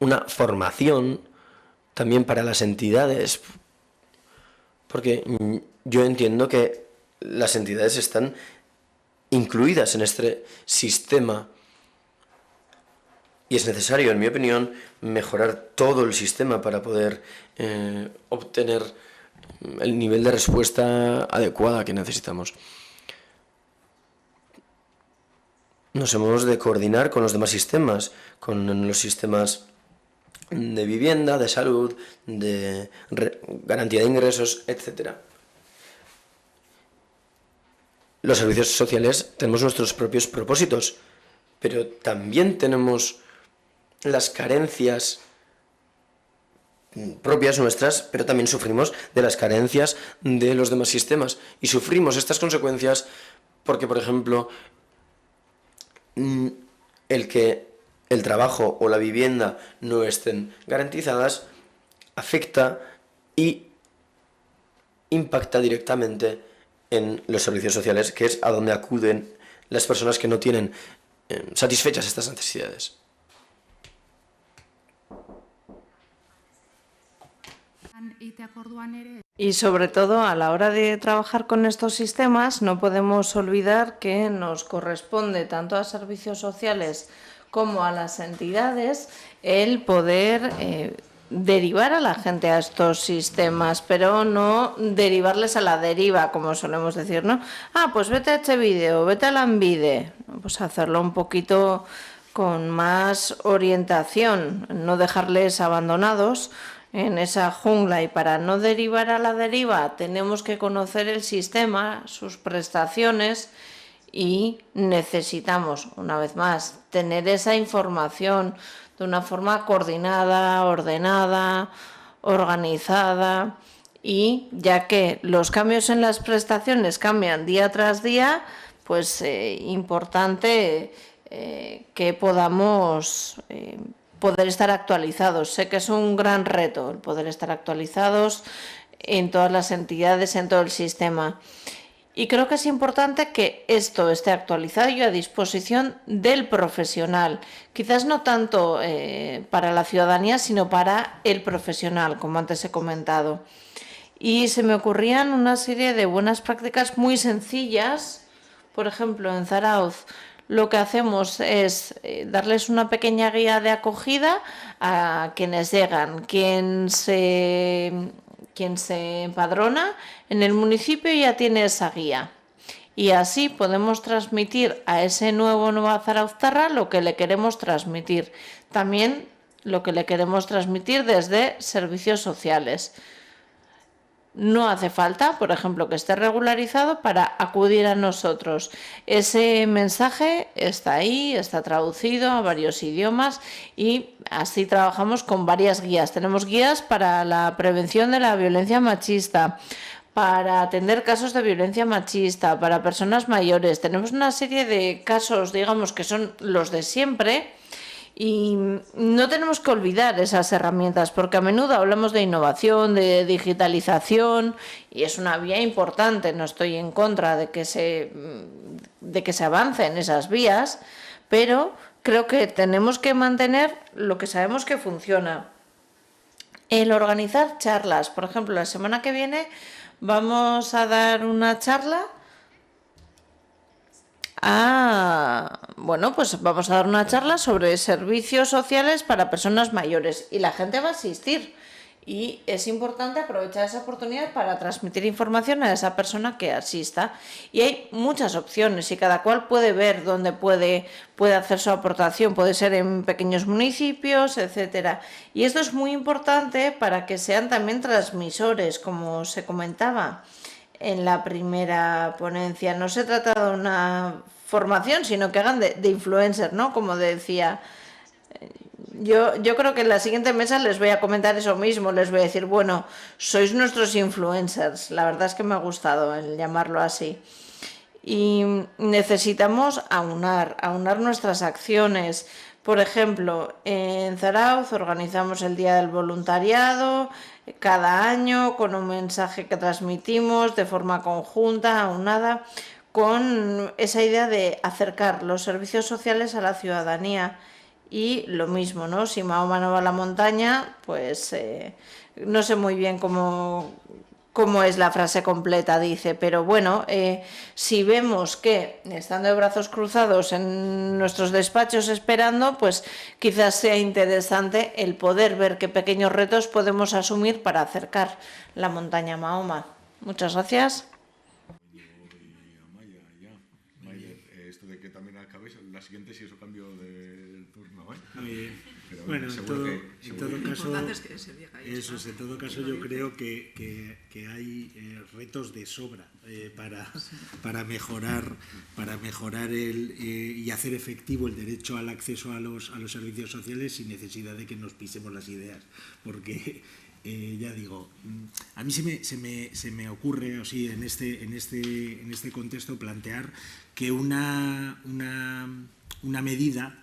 una formación también para las entidades, porque yo entiendo que las entidades están incluidas en este sistema y es necesario, en mi opinión, mejorar todo el sistema para poder obtener el nivel de respuesta adecuada que necesitamos. Nos hemos de coordinar con los demás sistemas, con los sistemas de vivienda, de salud, de garantía de ingresos, etc. Los servicios sociales tenemos nuestros propios propósitos, pero también tenemos las carencias propias nuestras, pero también sufrimos de las carencias de los demás sistemas. Y sufrimos estas consecuencias porque, por ejemplo, el que el trabajo o la vivienda no estén garantizadas afecta y impacta directamente en los servicios sociales, que es a donde acuden las personas que no tienen satisfechas estas necesidades. Y sobre todo a la hora de trabajar con estos sistemas no podemos olvidar que nos corresponde tanto a servicios sociales como a las entidades el poder derivar a la gente a estos sistemas, pero no derivarles a la deriva, como solemos decir, ¿no? Pues vete a este vídeo, vete a la Ambide. Pues hacerlo un poquito con más orientación, no dejarles abandonados en esa jungla, y para no derivar a la deriva tenemos que conocer el sistema, sus prestaciones, y necesitamos, una vez más, tener esa información de una forma coordinada, ordenada, organizada, y ya que los cambios en las prestaciones cambian día tras día, pues importante que podamos poder estar actualizados. Sé que es un gran reto el poder estar actualizados en todas las entidades, en todo el sistema. Y creo que es importante que esto esté actualizado y a disposición del profesional. Quizás no tanto para la ciudadanía, sino para el profesional, como antes he comentado. Y se me ocurrían una serie de buenas prácticas muy sencillas. Por ejemplo, en Zarauz lo que hacemos es darles una pequeña guía de acogida a quienes llegan. Quien se empadrona en el municipio ya tiene esa guía. Y así podemos transmitir a ese nueva zarauztarra lo que le queremos transmitir. También lo que le queremos transmitir desde servicios sociales. No hace falta, por ejemplo, que esté regularizado para acudir a nosotros. Ese mensaje está ahí, está traducido a varios idiomas y así trabajamos con varias guías. Tenemos guías para la prevención de la violencia machista, para atender casos de violencia machista, para personas mayores. Tenemos una serie de casos, digamos, que son los de siempre. Y no tenemos que olvidar esas herramientas, porque a menudo hablamos de innovación, de digitalización, y es una vía importante. No estoy en contra de que se avance en esas vías, pero creo que tenemos que mantener lo que sabemos que funciona. El organizar charlas, por ejemplo, la semana que viene vamos a dar una charla pues vamos a dar una charla sobre servicios sociales para personas mayores y la gente va a asistir. Y es importante aprovechar esa oportunidad para transmitir información a esa persona que asista. Y hay muchas opciones y cada cual puede ver dónde puede hacer su aportación. Puede ser en pequeños municipios, etcétera. Y esto es muy importante para que sean también transmisores, como se comentaba en la primera ponencia. No se trata de una formación, sino que hagan de influencer, ¿no? Como decía. Yo creo que en la siguiente mesa les voy a comentar eso mismo, les voy a decir, bueno, sois nuestros influencers, la verdad es que me ha gustado el llamarlo así. Y necesitamos aunar nuestras acciones. Por ejemplo, en Zarauz organizamos el Día del Voluntariado cada año con un mensaje que transmitimos de forma conjunta, aunada, con esa idea de acercar los servicios sociales a la ciudadanía. Y lo mismo, ¿no? Si Mahoma no va a la montaña, pues no sé muy bien cómo es la frase completa, dice, pero bueno, si vemos que estando de brazos cruzados en nuestros despachos esperando, pues quizás sea interesante el poder ver qué pequeños retos podemos asumir para acercar la montaña a Mahoma. Muchas gracias. Esto de que también acabéis, la siguiente si eso cambio de turno, Pero bueno, en todo caso, es que se diga eso es, en todo caso yo creo que hay retos de sobra para mejorar y hacer efectivo el derecho al acceso a los servicios sociales sin necesidad de que nos pisemos las ideas, porque ya digo, a mí se me ocurre así en este contexto plantear que una medida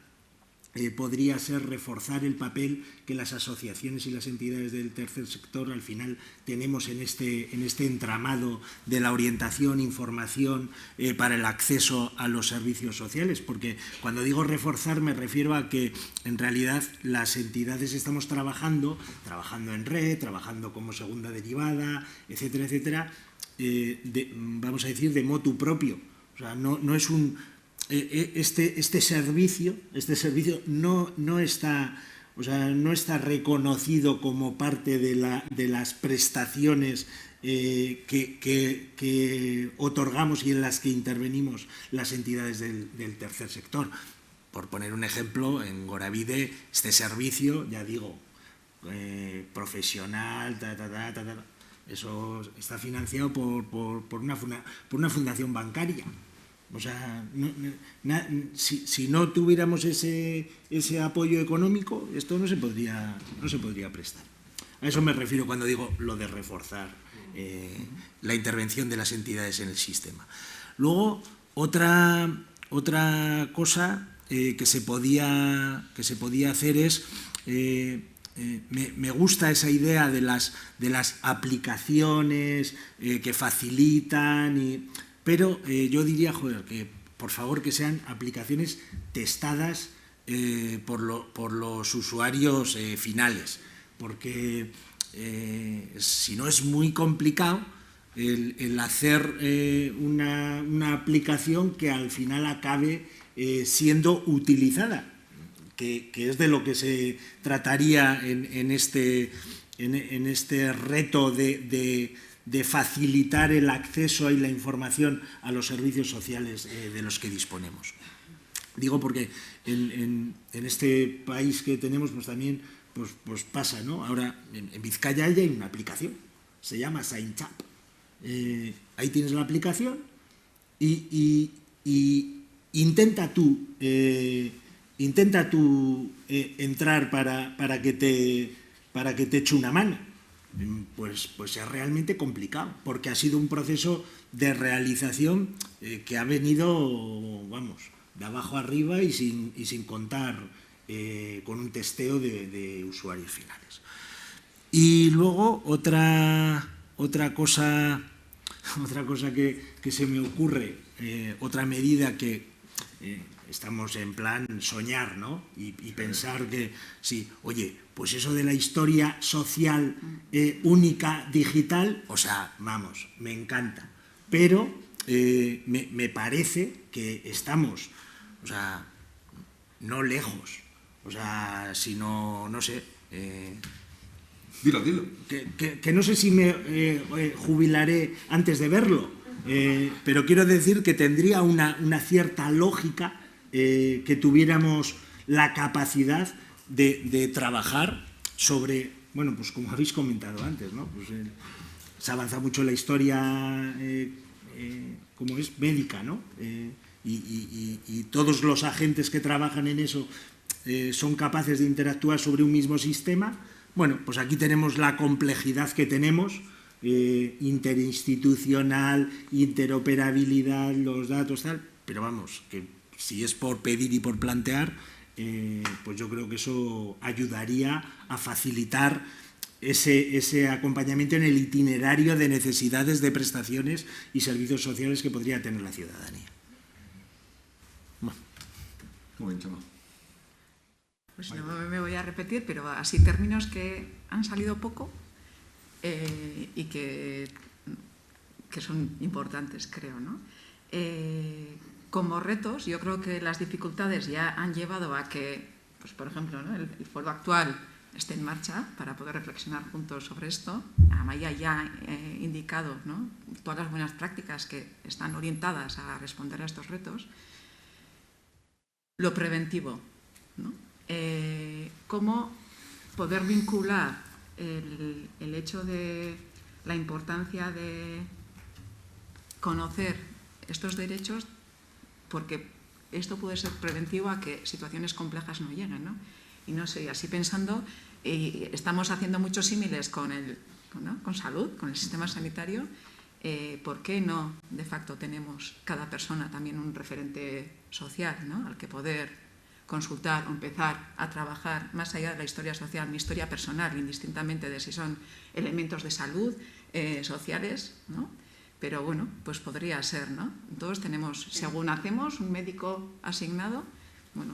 podría ser reforzar el papel que las asociaciones y las entidades del tercer sector al final tenemos en este entramado de la orientación, información para el acceso a los servicios sociales, porque cuando digo reforzar me refiero a que en realidad las entidades estamos trabajando en red, trabajando como segunda derivada, etcétera, etcétera, vamos a decir de motu propio. O sea, no es un... Este servicio no está reconocido como parte de las prestaciones que otorgamos y en las que intervenimos las entidades del tercer sector. Por poner un ejemplo, en Goravide este servicio, ya digo, profesional, eso está financiado por una fundación bancaria. O sea, si no tuviéramos ese apoyo económico, esto no se podría prestar. A eso me refiero cuando digo lo de reforzar la intervención de las entidades en el sistema. Luego, otra cosa que se podía hacer es, me gusta esa idea de las aplicaciones que facilitan pero yo diría, que por favor que sean aplicaciones testadas por los usuarios finales, porque si no es muy complicado el hacer una aplicación que al final acabe siendo utilizada, que es de lo que se trataría en este reto de facilitar el acceso y la información a los servicios sociales de los que disponemos. Digo porque en este país que tenemos pues también pues pasa, ¿no? Ahora en Vizcaya hay una aplicación, se llama Sainchap. Ahí tienes la aplicación y intenta tú entrar para que te eche una mano. Pues es realmente complicado, porque ha sido un proceso de realización que ha venido, vamos, de abajo arriba y sin contar con un testeo de usuarios finales. Y luego otra cosa que se me ocurre, otra medida que estamos en plan soñar, ¿no? Y pensar que, sí, oye, pues eso de la historia social única, digital, o sea, vamos, me encanta. Pero me parece que estamos, o sea, no lejos, o sea, sino, no sé... Dilo. Que no sé si me jubilaré antes de verlo, pero quiero decir que tendría una cierta lógica que tuviéramos la capacidad de trabajar sobre, bueno, pues como habéis comentado antes, ¿no? Pues, se avanza mucho la historia, como es, médica, ¿no? Y todos los agentes que trabajan en eso son capaces de interactuar sobre un mismo sistema. Bueno, pues aquí tenemos la complejidad que tenemos, interinstitucional, interoperabilidad, los datos, tal, pero vamos, que si es por pedir y por plantear, pues yo creo que eso ayudaría a facilitar ese acompañamiento en el itinerario de necesidades de prestaciones y servicios sociales que podría tener la ciudadanía. Muy bien, Chema. Pues no me voy a repetir, pero así términos que han salido poco y que son importantes, creo, ¿no? Como retos, yo creo que las dificultades ya han llevado a que, pues, por ejemplo, ¿no? el foro actual esté en marcha para poder reflexionar juntos sobre esto. Amaya ya ha indicado, ¿no?, todas las buenas prácticas que están orientadas a responder a estos retos. Lo preventivo, ¿no? Cómo poder vincular el hecho de la importancia de conocer estos derechos, porque esto puede ser preventivo a que situaciones complejas no lleguen, ¿no? Y no sé, así pensando, estamos haciendo muchos símiles con salud, con el sistema sanitario. ¿Por qué no, de facto, tenemos cada persona también un referente social, ¿no?, al que poder consultar o empezar a trabajar más allá de la historia social, mi historia personal, indistintamente de si son elementos de salud, sociales, ¿no? Pero bueno, pues podría ser, ¿no? Todos tenemos, según hacemos, un médico asignado, bueno...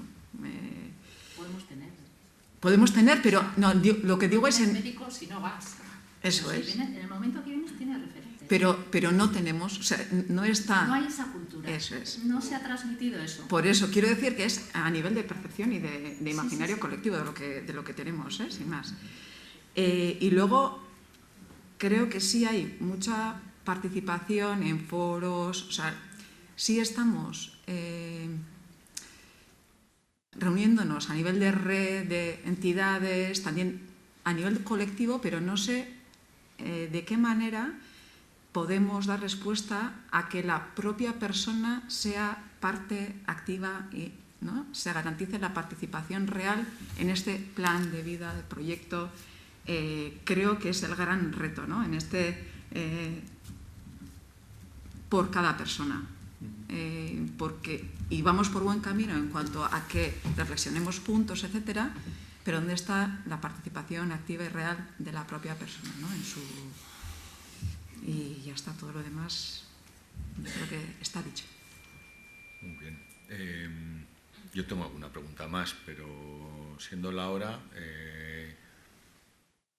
Podemos tener, pero no, lo que digo es... El médico, si no vas. Eso es. Si viene, en el momento que vienes, tiene referente. Pero no tenemos, o sea, no está... No hay esa cultura. Eso es. No se ha transmitido eso. Por eso, quiero decir que es a nivel de percepción y de imaginario colectivo de lo que tenemos, sin más. Y luego, creo que sí hay mucha participación en foros, o sea, sí estamos reuniéndonos a nivel de red, de entidades, también a nivel colectivo, pero no sé de qué manera podemos dar respuesta a que la propia persona sea parte activa y, ¿no?, se garantice la participación real en este plan de vida, de proyecto. Creo que es el gran reto, ¿no?, en por cada persona. Y vamos por buen camino en cuanto a que reflexionemos juntos, etcétera, pero ¿dónde está la participación activa y real de la propia persona, ¿no?, en su... Y ya está, todo lo demás, yo creo que está dicho. Muy bien. Yo tengo alguna pregunta más, pero siendo la hora,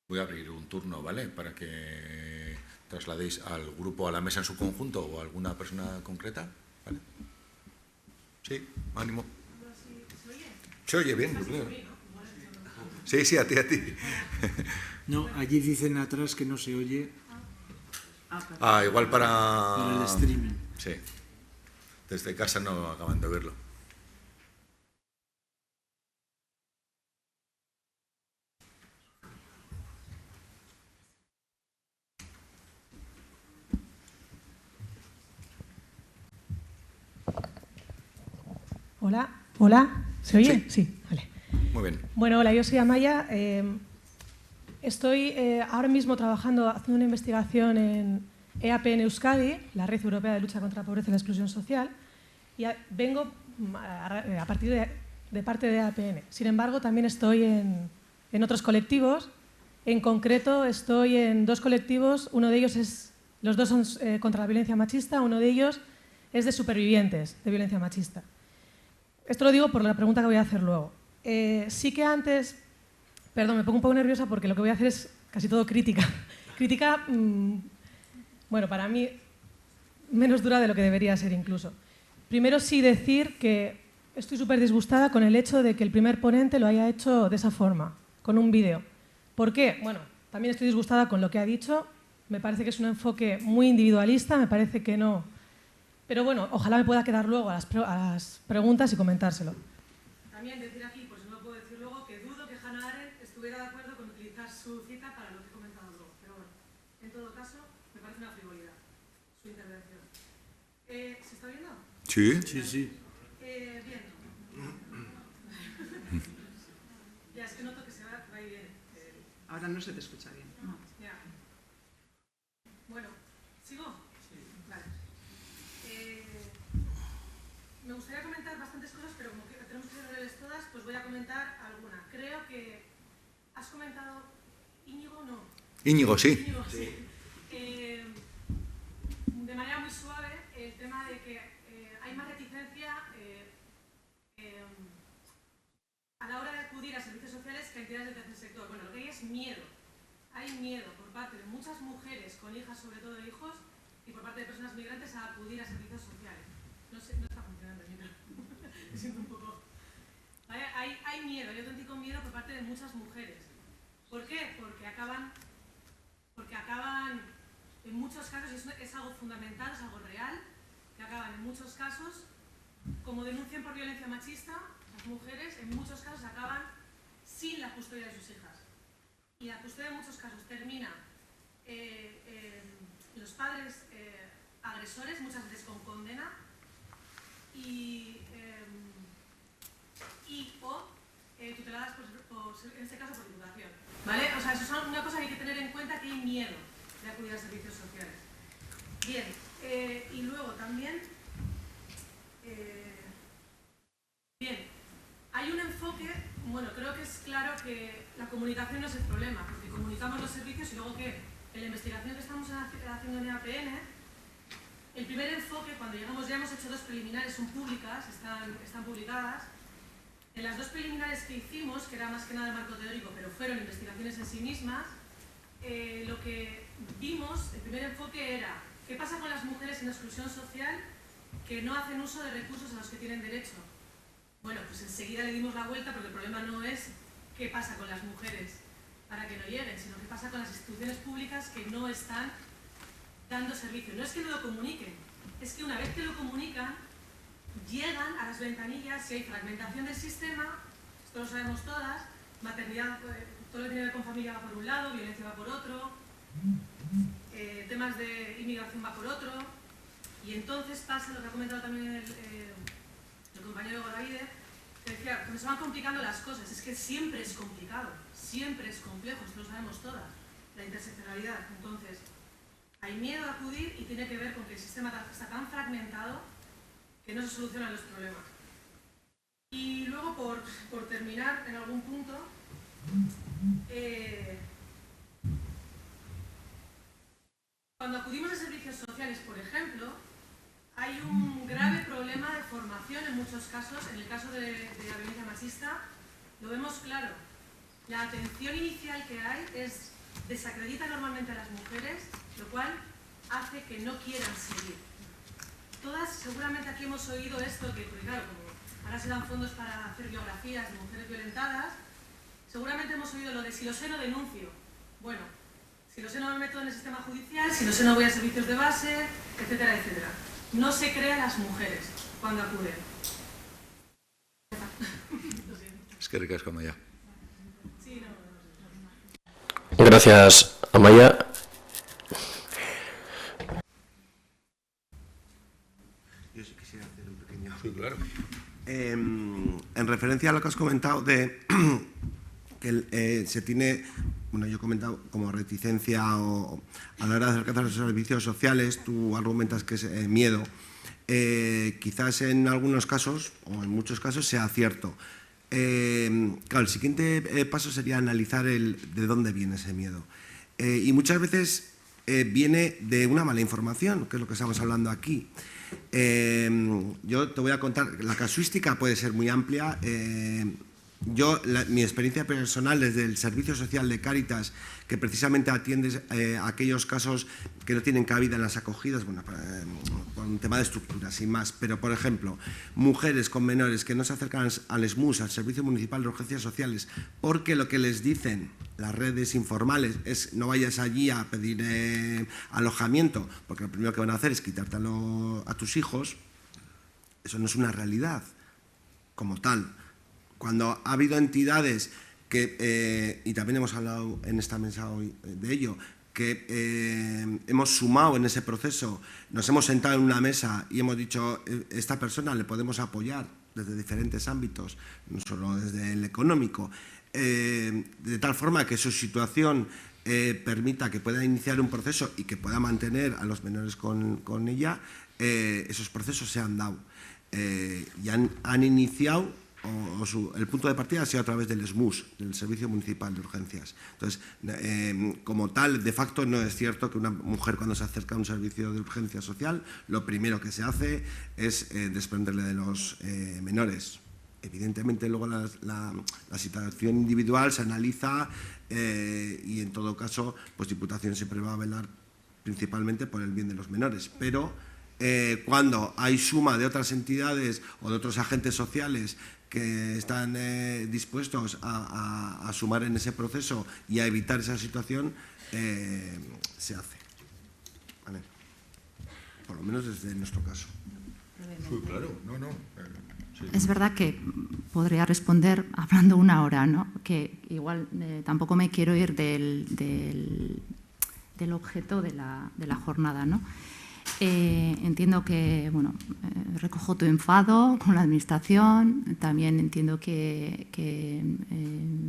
voy a abrir un turno, ¿vale?, para que trasladéis al grupo, a la mesa en su conjunto o a alguna persona concreta, ¿vale? Sí, ánimo. ¿Se oye bien? Claro. Sí, a ti. No, allí dicen atrás que no se oye. Igual para el streaming. Sí. Desde casa no acaban de verlo. Hola, ¿se oye? Sí, vale. Muy bien. Bueno, hola, yo soy Amaya. Estoy ahora mismo trabajando, haciendo una investigación en EAPN Euskadi, la Red Europea de Lucha contra la Pobreza y la Exclusión Social, y vengo a partir de parte de EAPN. Sin embargo, también estoy en otros colectivos. En concreto, estoy en dos colectivos. Uno de ellos los dos son contra la violencia machista, uno de ellos es de supervivientes de violencia machista. esto lo digo por la pregunta que voy a hacer luego. Sí que antes, perdón, me pongo un poco nerviosa porque lo que voy a hacer es casi todo crítica. Crítica, bueno, para mí menos dura de lo que debería ser incluso. Primero sí decir que estoy súper disgustada con el hecho de que el primer ponente lo haya hecho de esa forma, con un vídeo. ¿Por qué? Bueno, también estoy disgustada con lo que ha dicho. Me parece que es un enfoque muy individualista, me parece que no. Pero bueno, ojalá me pueda quedar luego a las preguntas y comentárselo. También decir aquí, pues no lo puedo decir luego, que dudo que Hannah Arendt estuviera de acuerdo con utilizar su cita para lo que he comentado luego. Pero bueno, en todo caso, me parece una frivolidad su intervención. ¿Se está viendo? Sí. Sí, sí. Bien. Ya, es que noto que se va y viene. Ahora no se te escucha bien. No. Ya. Bueno, ¿sigo? Sí. Vale. Me gustaría comentar bastantes cosas, pero como que tenemos que hacerles todas, pues voy a comentar alguna. Creo que has comentado... ¿Íñigo? No. Íñigo, sí. Íñigo, sí. De manera muy suave, el tema de que hay más reticencia a la hora de acudir a servicios sociales que a entidades del tercer sector. Bueno, lo que hay es miedo. Hay miedo por parte de muchas mujeres con hijas, sobre todo hijos, y por parte de personas migrantes a acudir a servicios sociales. No sé, no está funcionando, mira. Me siento un poco... ¿Vale? Hay miedo, hay auténtico miedo por parte de muchas mujeres. ¿Por qué? Porque acaban en muchos casos, y es algo fundamental, es algo real, que acaban en muchos casos, como denuncian por violencia machista, las mujeres en muchos casos acaban sin la custodia de sus hijas. Y la custodia en muchos casos termina los padres agresores, muchas veces con condena, o tuteladas en este caso por educación. ¿Vale? O sea, eso es una cosa que hay que tener en cuenta, que hay miedo de acudir a servicios sociales. Bien, y luego también, bien, hay un enfoque, bueno, creo que es claro que la comunicación no es el problema, porque comunicamos los servicios y luego que en la investigación que estamos haciendo en EAPN, el primer enfoque, cuando llegamos, ya hemos hecho 2 preliminares, son públicas, están publicadas. En las 2 preliminares que hicimos, que era más que nada el marco teórico, pero fueron investigaciones en sí mismas, lo que vimos, el primer enfoque era ¿qué pasa con las mujeres en exclusión social que no hacen uso de recursos a los que tienen derecho? Bueno, pues enseguida le dimos la vuelta porque el problema no es qué pasa con las mujeres para que no lleguen, sino qué pasa con las instituciones públicas que no están dando servicio. No es que no lo comuniquen, es que una vez que lo comunican, llegan a las ventanillas si hay fragmentación del sistema, esto lo sabemos todas, maternidad, todo lo que tiene que ver con familia va por un lado, violencia va por otro, temas de inmigración va por otro, y entonces pasa lo que ha comentado también el compañero Goraide, que decía, cuando se van complicando las cosas, es que siempre es complicado, siempre es complejo, esto lo sabemos todas, la interseccionalidad. Entonces, hay miedo a acudir y tiene que ver con que el sistema está tan fragmentado que no se solucionan los problemas. Y luego, por terminar en algún punto, cuando acudimos a servicios sociales, por ejemplo, hay un grave problema de formación en muchos casos. En el caso de la violencia machista, lo vemos claro. La atención inicial que hay desacredita normalmente a las mujeres, lo cual hace que no quieran seguir. Todas, seguramente aquí hemos oído esto, que porque claro, como ahora se dan fondos para hacer biografías de mujeres violentadas, seguramente hemos oído lo de si lo sé no denuncio. Bueno, si lo sé no me meto en el sistema judicial, si lo sé no voy a servicios de base, etcétera, etcétera. No se crean las mujeres cuando acuden. Es que ricasco, Amaya. Sí, Gracias, Amaya. Yo sí quisiera hacer un pequeño... Sí, claro. En referencia a lo que has comentado de que se tiene, bueno, yo he comentado como reticencia o a la hora de acercarse a los servicios sociales, tú argumentas que es miedo. Quizás en algunos casos, o en muchos casos, sea cierto. Claro, el siguiente paso sería analizar de dónde viene ese miedo. Y muchas veces viene de una mala información, que es lo que estamos hablando aquí. Yo te voy a contar, la casuística puede ser muy amplia. Mi experiencia personal desde el Servicio Social de Cáritas, que precisamente atiende aquellos casos que no tienen cabida en las acogidas, bueno, por un tema de estructura, sin más, pero por ejemplo, mujeres con menores que no se acercan al SMUS, al Servicio Municipal de Urgencias Sociales, porque lo que les dicen las redes informales es no vayas allí a pedir alojamiento, porque lo primero que van a hacer es quitártelo a tus hijos. Eso no es una realidad como tal. Cuando ha habido entidades que, y también hemos hablado en esta mesa hoy de ello, que hemos sumado en ese proceso, nos hemos sentado en una mesa y hemos dicho, esta persona le podemos apoyar desde diferentes ámbitos, no solo desde el económico, de tal forma que su situación permita que pueda iniciar un proceso y que pueda mantener a los menores con ella, esos procesos se han dado. Y han iniciado, el punto de partida ha sido a través del SMUS, del Servicio Municipal de Urgencias. Entonces, como tal, de facto no es cierto que una mujer cuando se acerca a un servicio de urgencia social, lo primero que se hace es desprenderle de los menores. Evidentemente luego la situación individual se analiza y en todo caso, pues Diputación siempre va a velar principalmente por el bien de los menores, pero cuando hay suma de otras entidades o de otros agentes sociales que están dispuestos a sumar en ese proceso y a evitar esa situación, se hace. ¿Vale? Por lo menos desde nuestro caso. Sí, claro, no. Sí. Es verdad que podría responder hablando una hora, ¿no? Que igual tampoco me quiero ir del objeto de la jornada, ¿no? Entiendo que, bueno, recojo tu enfado con la Administración, también entiendo que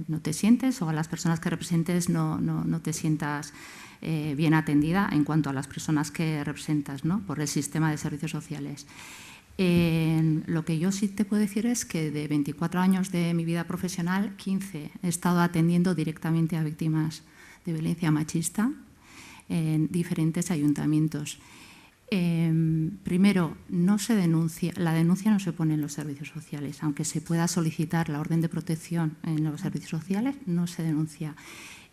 no te sientes, o a las personas que representes no te sientas bien atendida en cuanto a las personas que representas, ¿no? Por el sistema de servicios sociales. Lo que yo sí te puedo decir es que de 24 años de mi vida profesional, 15 he estado atendiendo directamente a víctimas de violencia machista en diferentes ayuntamientos. Primero, no se denuncia, la denuncia no se pone en los servicios sociales, aunque se pueda solicitar la orden de protección en los servicios sociales, no se denuncia.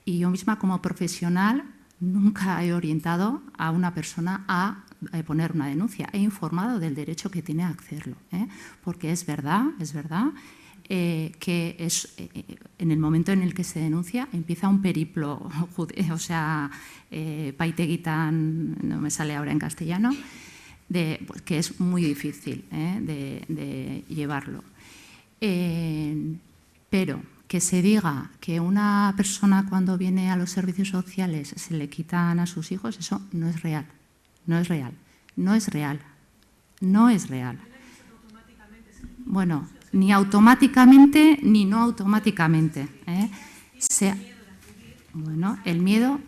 Y yo misma como profesional nunca he orientado a una persona a poner una denuncia. He informado del derecho que tiene a hacerlo, porque es verdad que en el momento en el que se denuncia empieza un periplo, o sea, paiteguitan, no me sale ahora en castellano, pues, que es muy difícil de llevarlo. Pero que se diga que una persona cuando viene a los servicios sociales se le quitan a sus hijos, eso no es real, no es real, no es real, no es real. Bueno, ni automáticamente ni no automáticamente. Bueno, el miedo,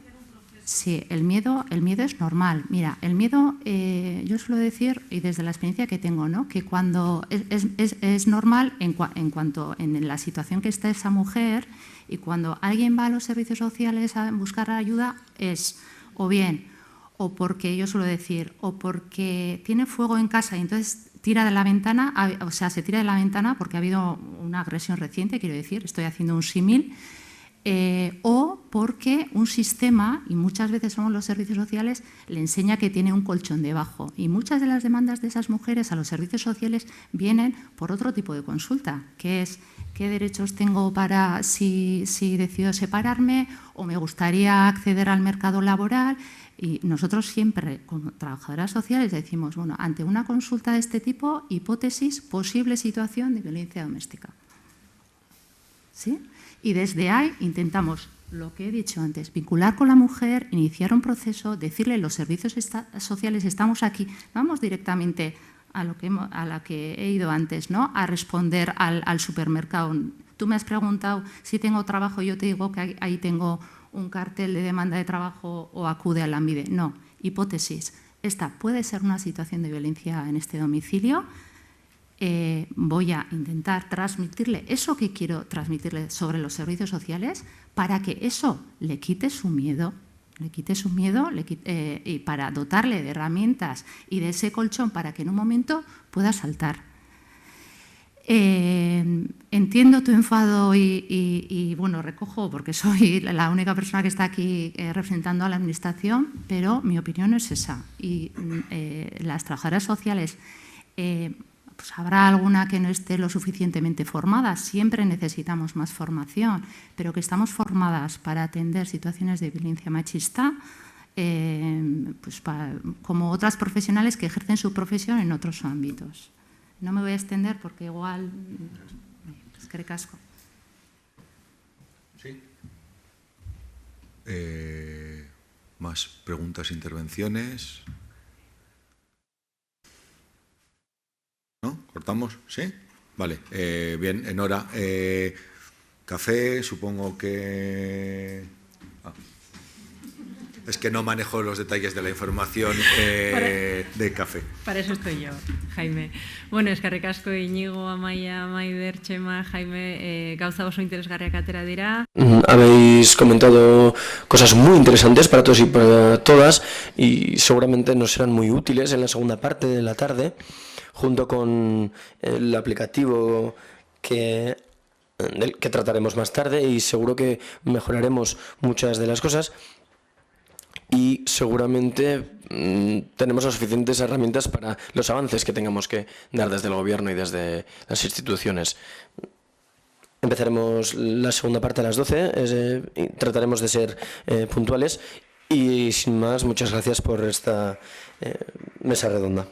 sí, el miedo es normal. Mira, el miedo, yo suelo decir, y desde la experiencia que tengo, ¿no? Que cuando es normal en cuanto en la situación que está esa mujer, y cuando alguien va a los servicios sociales a buscar ayuda, es o bien, o porque, yo suelo decir, o porque tiene fuego en casa y entonces tira de la ventana, o sea, se tira de la ventana porque ha habido una agresión reciente, quiero decir, estoy haciendo un símil, o porque un sistema, y muchas veces somos los servicios sociales, le enseña que tiene un colchón debajo. Y muchas de las demandas de esas mujeres a los servicios sociales vienen por otro tipo de consulta, que es qué derechos tengo para si decido separarme o me gustaría acceder al mercado laboral. Y nosotros siempre, como trabajadoras sociales, decimos, bueno, ante una consulta de este tipo, hipótesis, posible situación de violencia doméstica. ¿Sí? Y desde ahí intentamos, lo que he dicho antes, vincular con la mujer, iniciar un proceso, decirle los servicios sociales estamos aquí, vamos directamente a la que he ido antes, ¿no? A responder al supermercado. Tú me has preguntado si tengo trabajo, yo te digo que ahí tengo un cartel de demanda de trabajo o acude al AMIDE. No, hipótesis. Esta puede ser una situación de violencia en este domicilio. Voy a intentar transmitirle eso que quiero transmitirle sobre los servicios sociales para que eso le quite su miedo Le quité su miedo y para dotarle de herramientas y de ese colchón para que en un momento pueda saltar. Entiendo tu enfado y bueno, recojo porque soy la única persona que está aquí representando a la Administración, pero mi opinión es esa. Y las trabajadoras sociales, pues habrá alguna que no esté lo suficientemente formada, siempre necesitamos más formación, pero que estamos formadas para atender situaciones de violencia machista, pues como otras profesionales que ejercen su profesión en otros ámbitos. No me voy a extender porque igual es que recasco. Sí. Más preguntas, intervenciones. ¿No? ¿Cortamos? ¿Sí? Vale. Bien, en hora. Café, supongo que... Es que no manejo los detalles de la información de café. Para eso estoy yo, Jaime. Bueno, eskerrik asko Iñigo, Amaia, Maider, Txema, Jaime, gauza oso interesgarriak atera dira. Habéis comentado cosas muy interesantes para todos y para todas y seguramente nos serán muy útiles en la segunda parte de la tarde, junto con el aplicativo que trataremos más tarde, y seguro que mejoraremos muchas de las cosas. Y seguramente tenemos las suficientes herramientas para los avances que tengamos que dar desde el Gobierno y desde las instituciones. Empezaremos la segunda parte a las 12, y trataremos de ser puntuales. Y sin más, muchas gracias por esta mesa redonda.